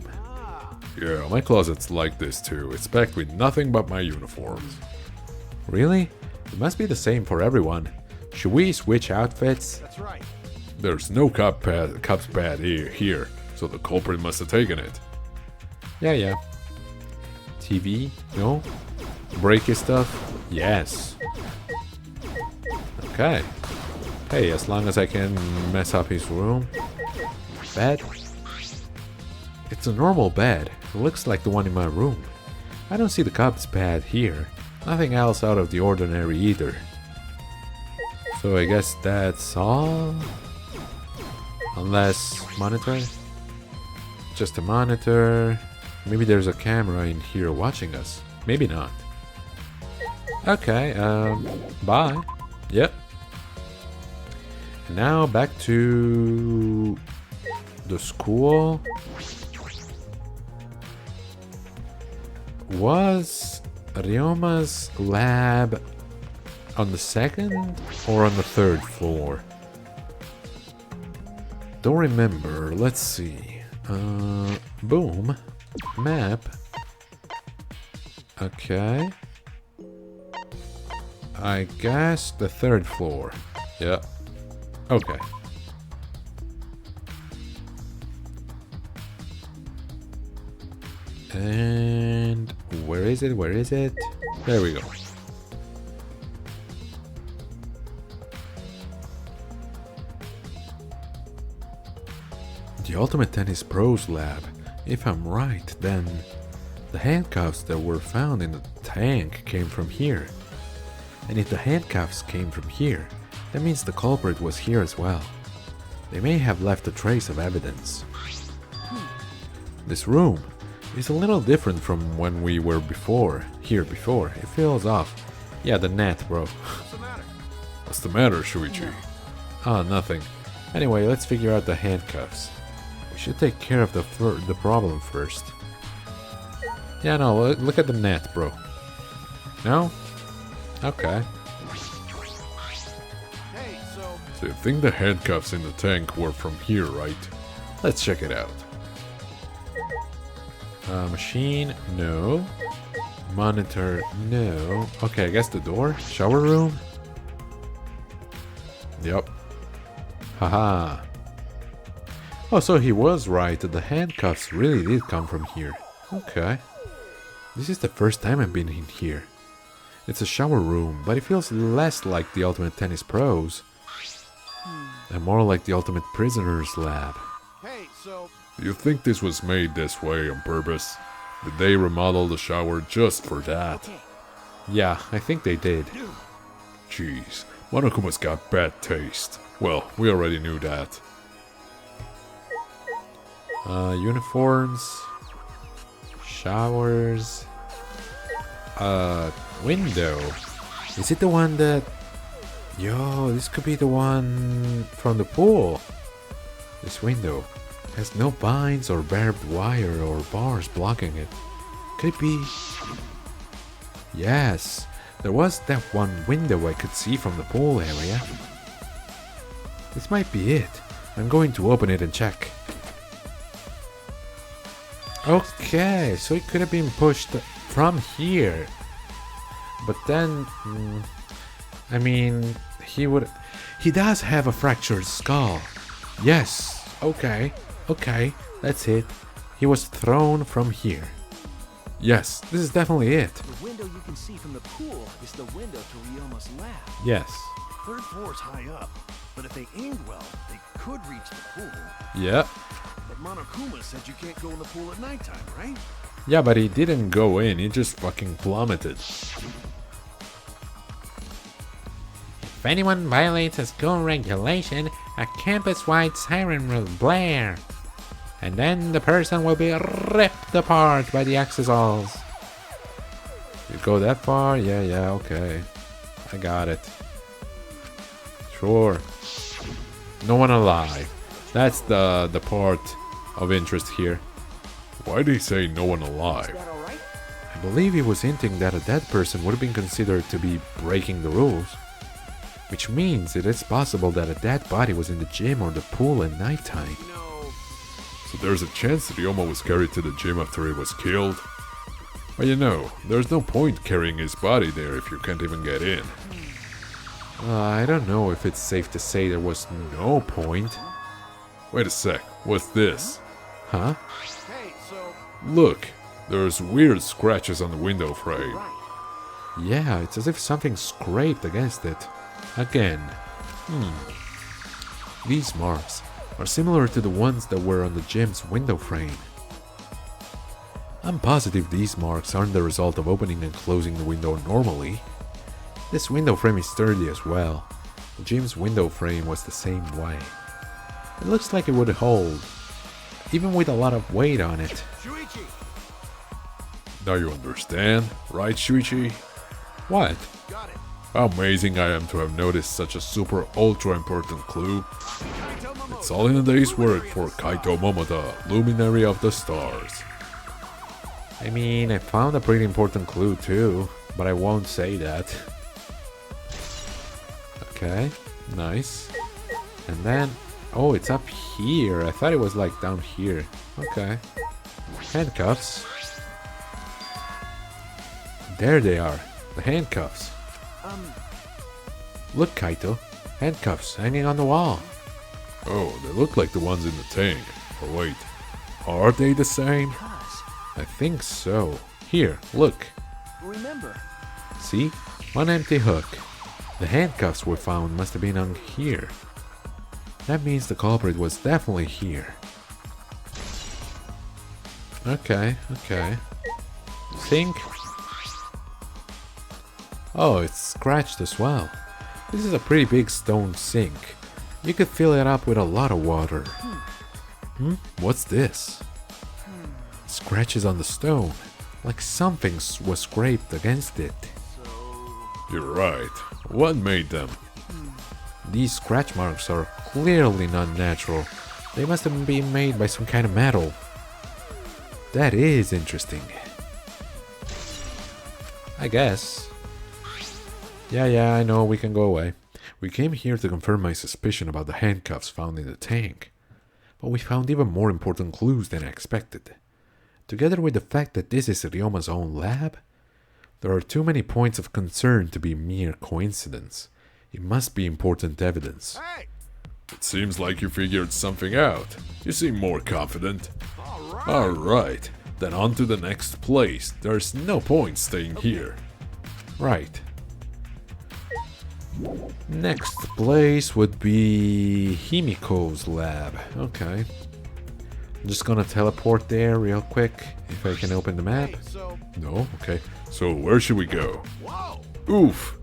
Yeah, my closet's like this too. It's packed with nothing but my uniforms. Really? It must be the same for everyone. Should we switch outfits? That's right. There's no cups pad here, so the culprit must have taken it. Yeah. TV? No? Breaky stuff? Yes. Okay. Hey, as long as I can mess up his room. Bed? It's a normal bed. It looks like the one in my room. I don't see the cup's bed here. Nothing else out of the ordinary either. So I guess that's all? Unless... monitor? Just a monitor. Maybe there's a camera in here watching us. Maybe not. Okay, bye. Yep. And now back to... the school. Was Ryoma's lab on the second or on the third floor? Don't remember. Let's see. Boom. Map. Okay. I guess the third floor. Yeah. Okay. And where is it? Where is it? There we go. The Ultimate Tennis Pros lab. If I'm right, then the handcuffs that were found in the tank came from here. And if the handcuffs came from here, that means the culprit was here as well. They may have left a trace of evidence. This room is a little different from when we were here before. It feels off. Yeah, the net, bro. What's the matter? What's the matter, Shuichi? Ah, nothing. Anyway, let's figure out the handcuffs. We should take care of the problem first. Yeah, no, look at the net, bro. No? Okay. Hey, so So you think the handcuffs in the tank were from here, right? Let's check it out. Machine, no. Monitor, no. Okay, I guess the door? Shower room? Yep. Haha. Oh, so he was right. The handcuffs really did come from here. Okay. This is the first time I've been in here. It's a shower room, but it feels less like the Ultimate Tennis Pros. And more like the Ultimate Prisoner's lab. hey, so Do you think this was made this way on purpose? Did they remodel the shower just for that? okay. Yeah, I think they did. Jeez, Monokuma's got bad taste. Well, we already knew that. Uniforms. Showers. Window. Is it the one that... Yo, this could be the one from the pool. This window has no vines or barbed wire or bars blocking it. Could it be? Yes, there was that one window I could see from the pool area. This might be it. I'm going to open it and check. Okay, so it could have been pushed from here. But then, I mean, he does have a fractured skull. Yes, okay, that's it. He was thrown from here. Yes, this is definitely it. The window you can see from the pool is the window to Ryoma's lab. Yes. Third floor's high up, but if they aimed well, they could reach the pool. Yeah. But Monokuma said you can't go in the pool at nighttime, right? Yeah, but he didn't go in, he just fucking plummeted. If anyone violates a school regulation, a campus-wide siren will blare. And then the person will be ripped apart by the Exisals. You go that far? Yeah, okay. I got it. Sure. No one alive. That's the part of interest here. Why'd he say no one alive? I believe he was hinting that a dead person would have been considered to be breaking the rules. Which means it is possible that a dead body was in the gym or the pool at nighttime. So there's a chance Ryoma was carried to the gym after he was killed? Well, you know, there's no point carrying his body there if you can't even get in. I don't know if it's safe to say there was no point. Wait a sec, what's this? Huh? Hey, so... Look, there's weird scratches on the window frame. Yeah, it's as if something scraped against it. Again. These marks are similar to the ones that were on the gym's window frame. I'm positive these marks aren't the result of opening and closing the window normally. This window frame is sturdy as well. The gym's window frame was the same way. It looks like it would hold, even with a lot of weight on it. Shuichi! Now you understand, right, Shuichi? What? Got it. How amazing I am to have noticed such a super ultra important clue. Kaito Momoda. It's all in a day's work for Kaito Momoda, luminary of the stars. I mean, I found a pretty important clue too, but I won't say that. Okay, nice. And then, oh, it's up here. I thought it was like down here. Okay. Handcuffs. There they are, the handcuffs. Look, Kaito, handcuffs hanging on the wall. Oh, they look like the ones in the tank. Or wait, are they the same? I think so. Here, look. Remember, See? One empty hook. The handcuffs we found must have been on here. That means the culprit was definitely here. Okay. Think. Oh, it's scratched as well. This is a pretty big stone sink. You could fill it up with a lot of water. What's this? Scratches on the stone, like something was scraped against it. You're right. What made them? These scratch marks are clearly not natural. They must have been made by some kind of metal. That is interesting. I guess. Yeah, I know, we can go away. We came here to confirm my suspicion about the handcuffs found in the tank. But we found even more important clues than I expected. Together with the fact that this is Ryoma's own lab, there are too many points of concern to be mere coincidence. It must be important evidence. hey, It seems like you figured something out. You seem more confident. all right. Alright, then on to the next place. There's no point staying here. Right. Next place would be Himiko's lab. Okay. I'm just gonna teleport there real quick if I can open the map. Hey, so, No? Okay. So where should we go? whoa, Oof!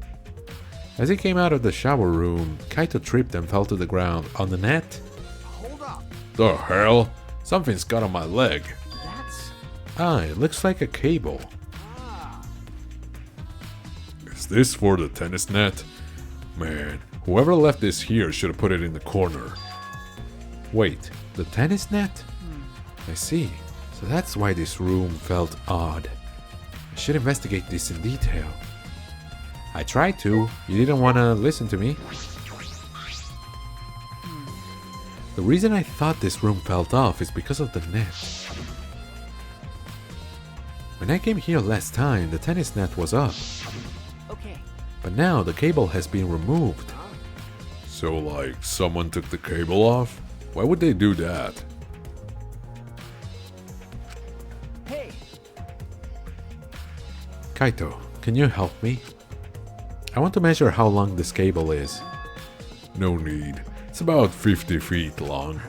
As he came out of the shower room, Kaito tripped and fell to the ground on the net. hold up. The hell? Something's got on my leg. Ah, it looks like a cable. Is this for the tennis net? Man, whoever left this here should have put it in the corner. Wait, the tennis net? I see. So that's why this room felt odd. I should investigate this in detail. I tried to. You didn't want to listen to me. The reason I thought this room fell off is because of the net. When I came here last time, the tennis net was up. Okay. But now the cable has been removed. So, like, someone took the cable off? Why would they do that? Hey, Kaito, can you help me? I want to measure how long this cable is. No need. It's about 50 feet long.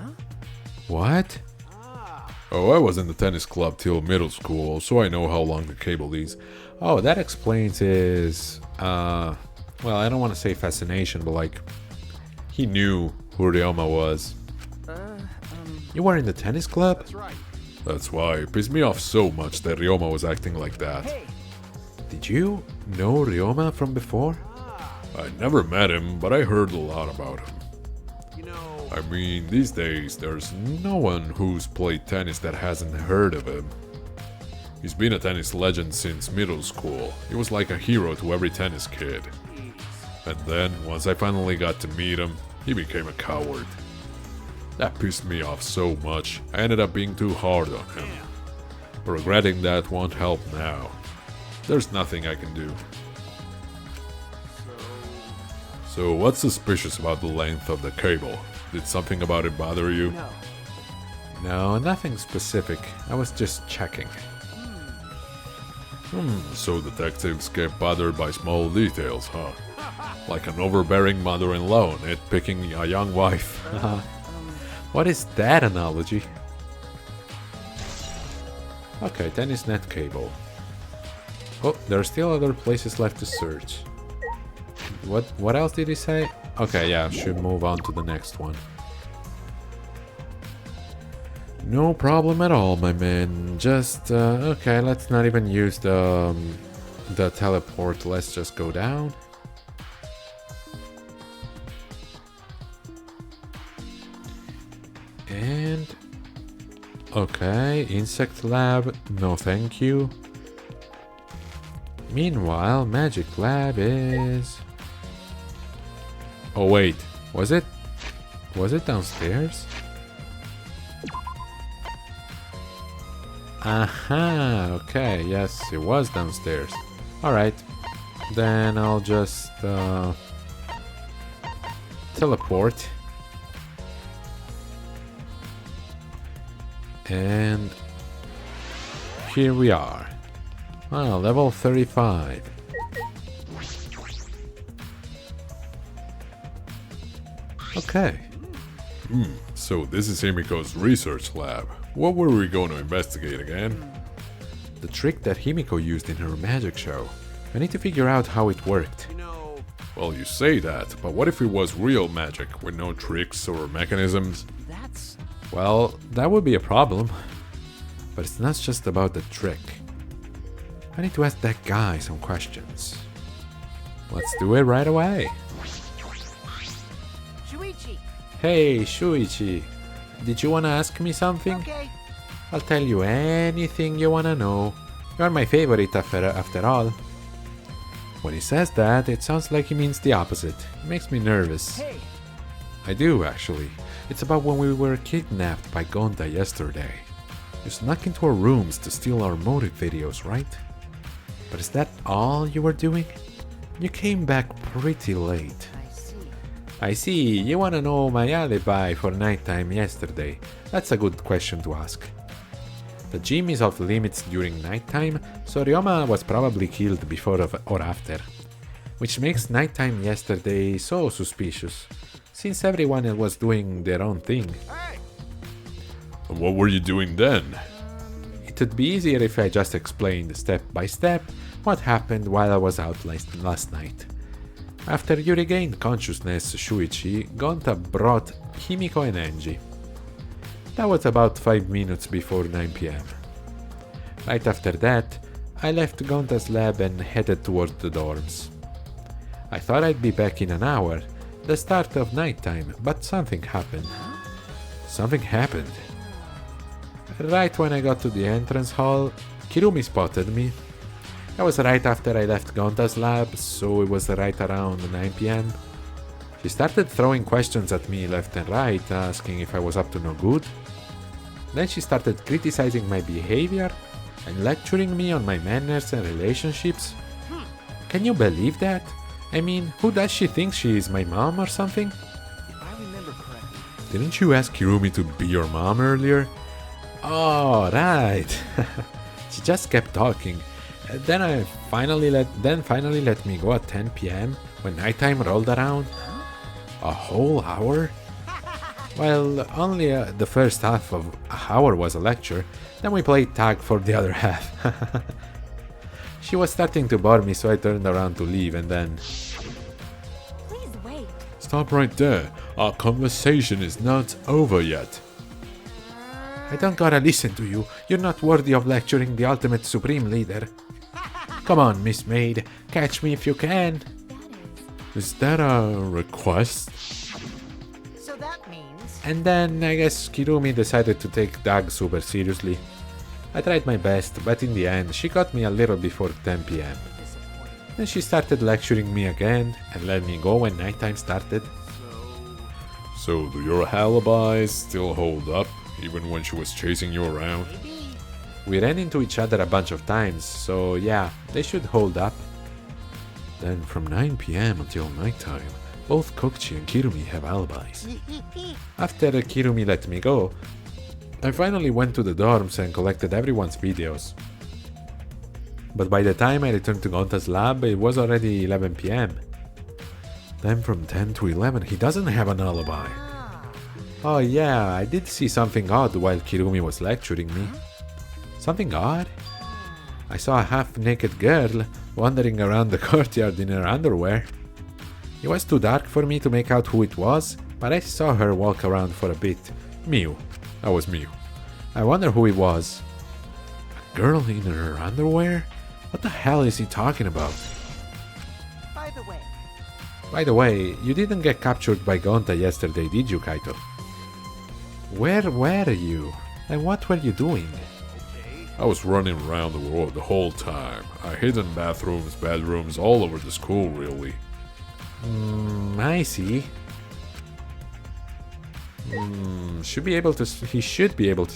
What? Oh, I was in the tennis club till middle school, so I know how long the cable is. Oh, that explains his, well, I don't want to say fascination, but like, He knew who Ryoma was. you were in the tennis club? That's right. That's why it pissed me off so much that Ryoma was acting like that. hey, Did you know Ryoma from before? I never met him, but I heard a lot about him. You know, I mean, these days, there's no one who's played tennis that hasn't heard of him. He's been a tennis legend since middle school. He was like a hero to every tennis kid. And then, once I finally got to meet him, he became a coward. That pissed me off so much, I ended up being too hard on him. But regretting that won't help now. There's nothing I can do. So what's suspicious about the length of the cable? Did something about it bother you? no. No, nothing specific. I was just checking. So detectives get bothered by small details, huh? Like an overbearing mother-in-law nitpicking a young wife. What is that analogy? Okay, tennis net cable. Oh, there are still other places left to search. What else did he say? Okay, yeah, should move on to the next one. No problem at all, my man. Just, okay, let's not even use the teleport. Let's just go down. And... okay, insect lab, no thank you. Meanwhile, magic lab is... oh wait, was it downstairs? Aha, okay, yes, it was downstairs. Alright, then I'll just teleport. And here we are. Ah, level 35. Okay. So this is Himiko's research lab. What were we going to investigate again? The trick that Himiko used in her magic show. I need to figure out how it worked. you know, Well, you say that, but what if it was real magic with no tricks or mechanisms? That's Well, that would be a problem. But it's not just about the trick. I need to ask that guy some questions. Let's do it right away. Shuichi. Hey, Shuichi. Did you want to ask me something? Okay. I'll tell you anything you want to know. You're my favorite after all. When he says that, it sounds like he means the opposite. It makes me nervous. Hey, I do, actually. It's about when we were kidnapped by Gonta yesterday. You snuck into our rooms to steal our motive videos, right? But is that all you were doing? You came back pretty late. I see. I see, you wanna know my alibi for nighttime yesterday. That's a good question to ask. The gym is off limits during nighttime, so Ryoma was probably killed before or after. Which makes nighttime yesterday so suspicious, since everyone was doing their own thing. hey, And what were you doing then? It would be easier if I just explained step by step what happened while I was out last night. After you regained consciousness, Shuichi, Gonta brought Himiko and Angie. That was about 5 minutes before 9 PM. Right after that, I left Gonta's lab and headed towards the dorms. I thought I'd be back in an hour, the start of nighttime, but something happened. Something happened. Right when I got to the entrance hall, Kirumi spotted me. That was right after I left Gonta's lab, so it was right around 9 p.m. She started throwing questions at me left and right, asking if I was up to no good. Then she started criticizing my behavior and lecturing me on my manners and relationships. Can you believe that? I mean, who does she think she is, my mom or something? If I remember correctly, Didn't you ask Kirumi to be your mom earlier? Oh, right. She just kept talking. Then finally let me go at 10 p.m. when nighttime rolled around. A whole hour? Well, only the first half of an hour was a lecture. Then we played tag for the other half. She was starting to bore me, so I turned around to leave and then... Please wait. Stop right there. Our conversation is not over yet. I don't gotta listen to you. You're not worthy of lecturing the ultimate supreme leader. Come on, Miss Maid. Catch me if you can. Is that a request? so that means And then I guess Kirumi decided to take Dag super seriously. I tried my best, but in the end she got me a little before 10 p.m. disappointing. Then she started lecturing me again and let me go when nighttime started. So do your alibis still hold up, even when she was chasing you around? Maybe. We ran into each other a bunch of times, so yeah, they should hold up. Then from 9 p.m. until nighttime, both Kokichi and Kirumi have alibis. After Kirumi let me go, I finally went to the dorms and collected everyone's videos. But by the time I returned to Gonta's lab, it was already 11 p.m. Then from 10 to 11, he doesn't have an alibi. Oh yeah, I did see something odd while Kirumi was lecturing me. Something odd? I saw a half-naked girl wandering around the courtyard in her underwear. It was too dark for me to make out who it was, but I saw her walk around for a bit. Mew. That was Mew. I wonder who it was. A girl in her underwear? What the hell is he talking about? By the way, you didn't get captured by Gonta yesterday, did you, Kaito? Where were you? And what were you doing? I was running around the world the whole time. I hid in bathrooms, bedrooms, all over the school, really. I see. He should be able to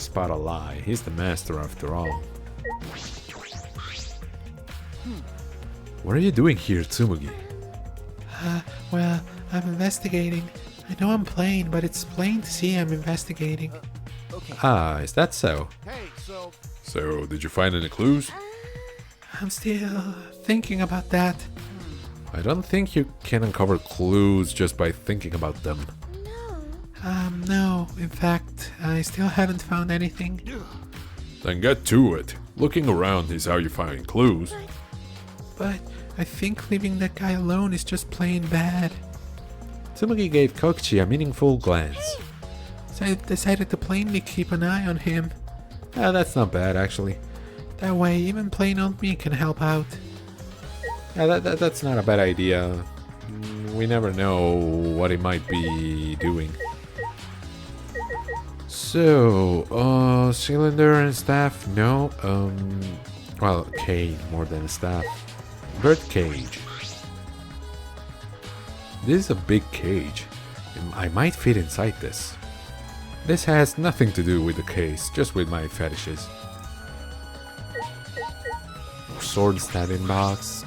spot a lie. He's the master after all. What are you doing here, Tsumugi? Well, I'm investigating. I know I'm playing, but it's plain to see I'm investigating. Okay. Ah, is that so? Hey, so So, did you find any clues? I'm still thinking about that. I don't think you can uncover clues just by thinking about them. No. In fact, I still haven't found anything. Then get to it. Looking around is how you find clues. But I think leaving that guy alone is just plain bad. Tsumugi gave Kokichi a meaningful glance. So I decided to plainly keep an eye on him. Ah, that's not bad, actually. That way, even plain old me can help out. Yeah, that's not a bad idea. We never know what he might be doing. So, cylinder and staff, no. Well, cage more than a staff. Bird cage. This is a big cage. I might fit inside this. This has nothing to do with the case, just with my fetishes. Sword stabbing box.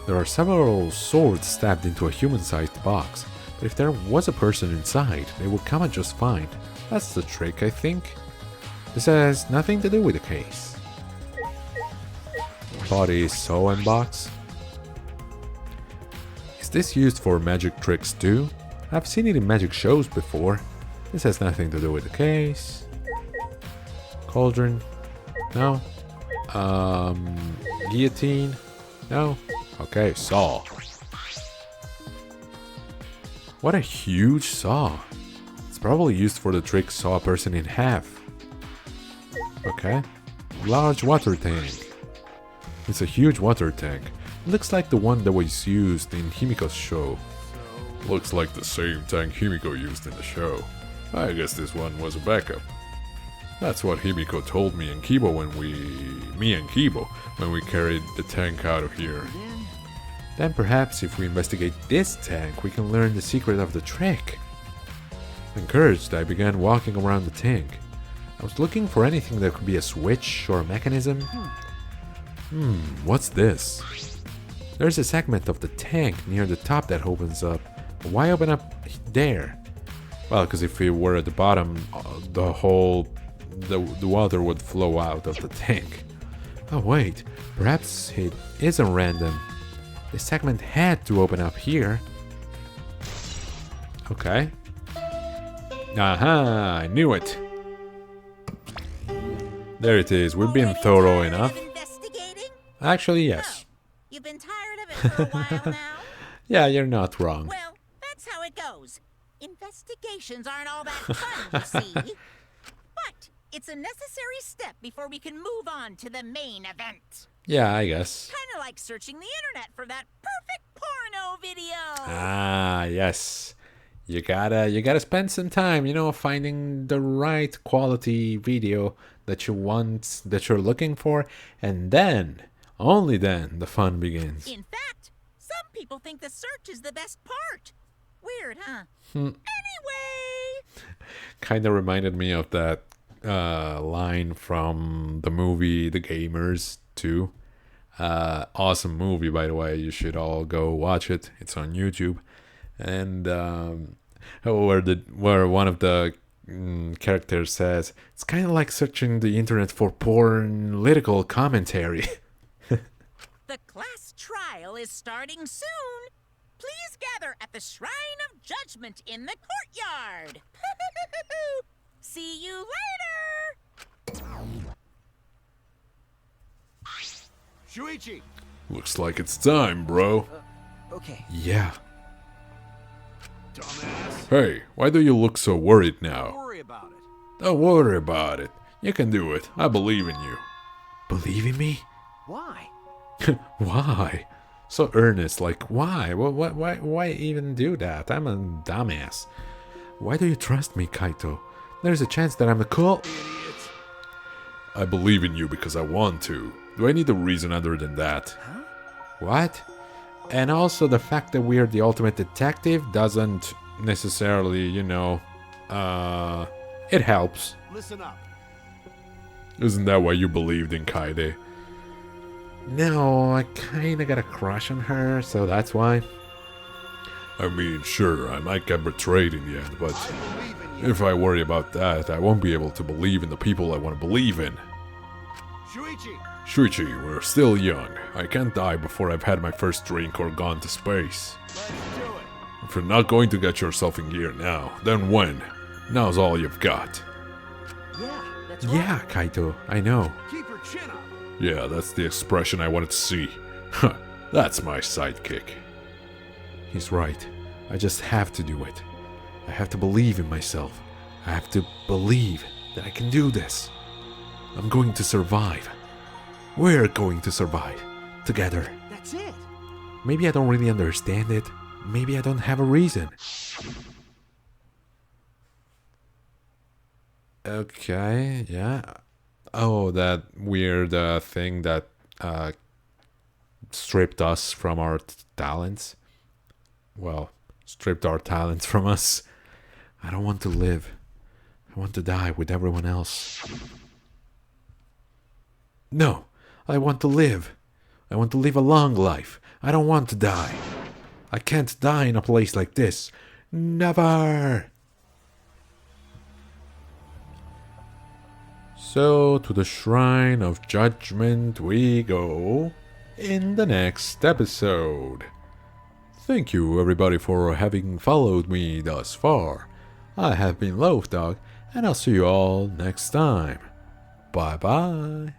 There are several swords stabbed into a human-sized box, but if there was a person inside, they would come out just fine. That's the trick, I think. This has nothing to do with the case. Body sewing box. Is this used for magic tricks too? I've seen it in magic shows before. This has nothing to do with the case. Cauldron. No. Guillotine. No. Okay, saw. What a huge saw. It's probably used for the trick saw a person in half. Okay. Large water tank. It's a huge water tank. It looks like the one that was used in Himiko's show. Looks like the same tank Himiko used in the show. I guess this one was a backup. That's what Himiko told me and Kiba when we me and Kibo when we carried the tank out of here. Then perhaps if we investigate this tank, we can learn the secret of the trick. Encouraged, I began walking around the tank. I was looking for anything that could be a switch or a mechanism. What's this? There's a segment of the tank near the top that opens up. Why open up there? Well, because if it were at the bottom, the water would flow out of the tank. Oh wait, perhaps it isn't random. The segment had to open up here. Okay. Aha, I knew it. There it is. We've been thorough enough. Investigating? Actually, yes. You've been tired of it for a while now? Yeah, you're not wrong. Well, that's how it goes. Investigations aren't all that fun, you see. But it's a necessary step before we can move on to the main event. Yeah, I guess. Kind of like searching the internet for that perfect porno video. Ah, yes. You gotta spend some time, finding the right quality video that you want, that you're looking for, and then, only then, the fun begins. In fact, some people think the search is the best part. Weird, huh? Anyway. Kinda reminded me of that line from the movie The Gamers 2. Awesome movie, by the way. You should all go watch it. It's on YouTube. And where one of the characters says, it's kind of like searching the internet for political commentary. The class trial is starting soon. Please gather at the Shrine of Judgment in the courtyard. See you later. Shuichi! Looks like it's time, bro. Okay. Yeah. Dumbass. Hey, why do you look so worried Don't now? worry about it. Don't worry about it. You can do it. I believe in you. Believe in me? Why? Why? So earnest, like why? Why even do that? I'm a dumbass. Why do you trust me, Kaito? There's a chance that I'm a cool... Idiot. I believe in you because I want to. Do I need a reason other than that? What? And also the fact that we're the ultimate detective doesn't necessarily, it helps. Listen up. Isn't that why you believed in Kaide? No, I kinda got a crush on her, so that's why. I mean, sure, I might get betrayed in the end, but I believe in you. if I worry about that, I won't be able to believe in the people I want to believe in. Shuichi! Shuichi, we're still young. I can't die before I've had my first drink or gone to space. Let's do it. If you're not going to get yourself in gear now, then when? Now's all you've got. Yeah, that's right. Yeah, Kaito, I know. Keep your chin up. Yeah, that's the expression I wanted to see. Huh, that's my sidekick. He's right. I just have to do it. I have to believe in myself. I have to believe that I can do this. I'm going to survive. We're going to survive. Together. That's it. Maybe I don't really understand it. Maybe I don't have a reason. Okay, yeah. Oh, that weird thing that stripped us from our talents. Well, stripped our talents from us. I don't want to live. I want to die with everyone else. No, I want to live. I want to live a long life. I don't want to die. I can't die in a place like this. Never! So, to the Shrine of Judgment we go in the next episode. Thank you everybody for having followed me thus far. I have been Loaf Dog, and I'll see you all next time. Bye bye.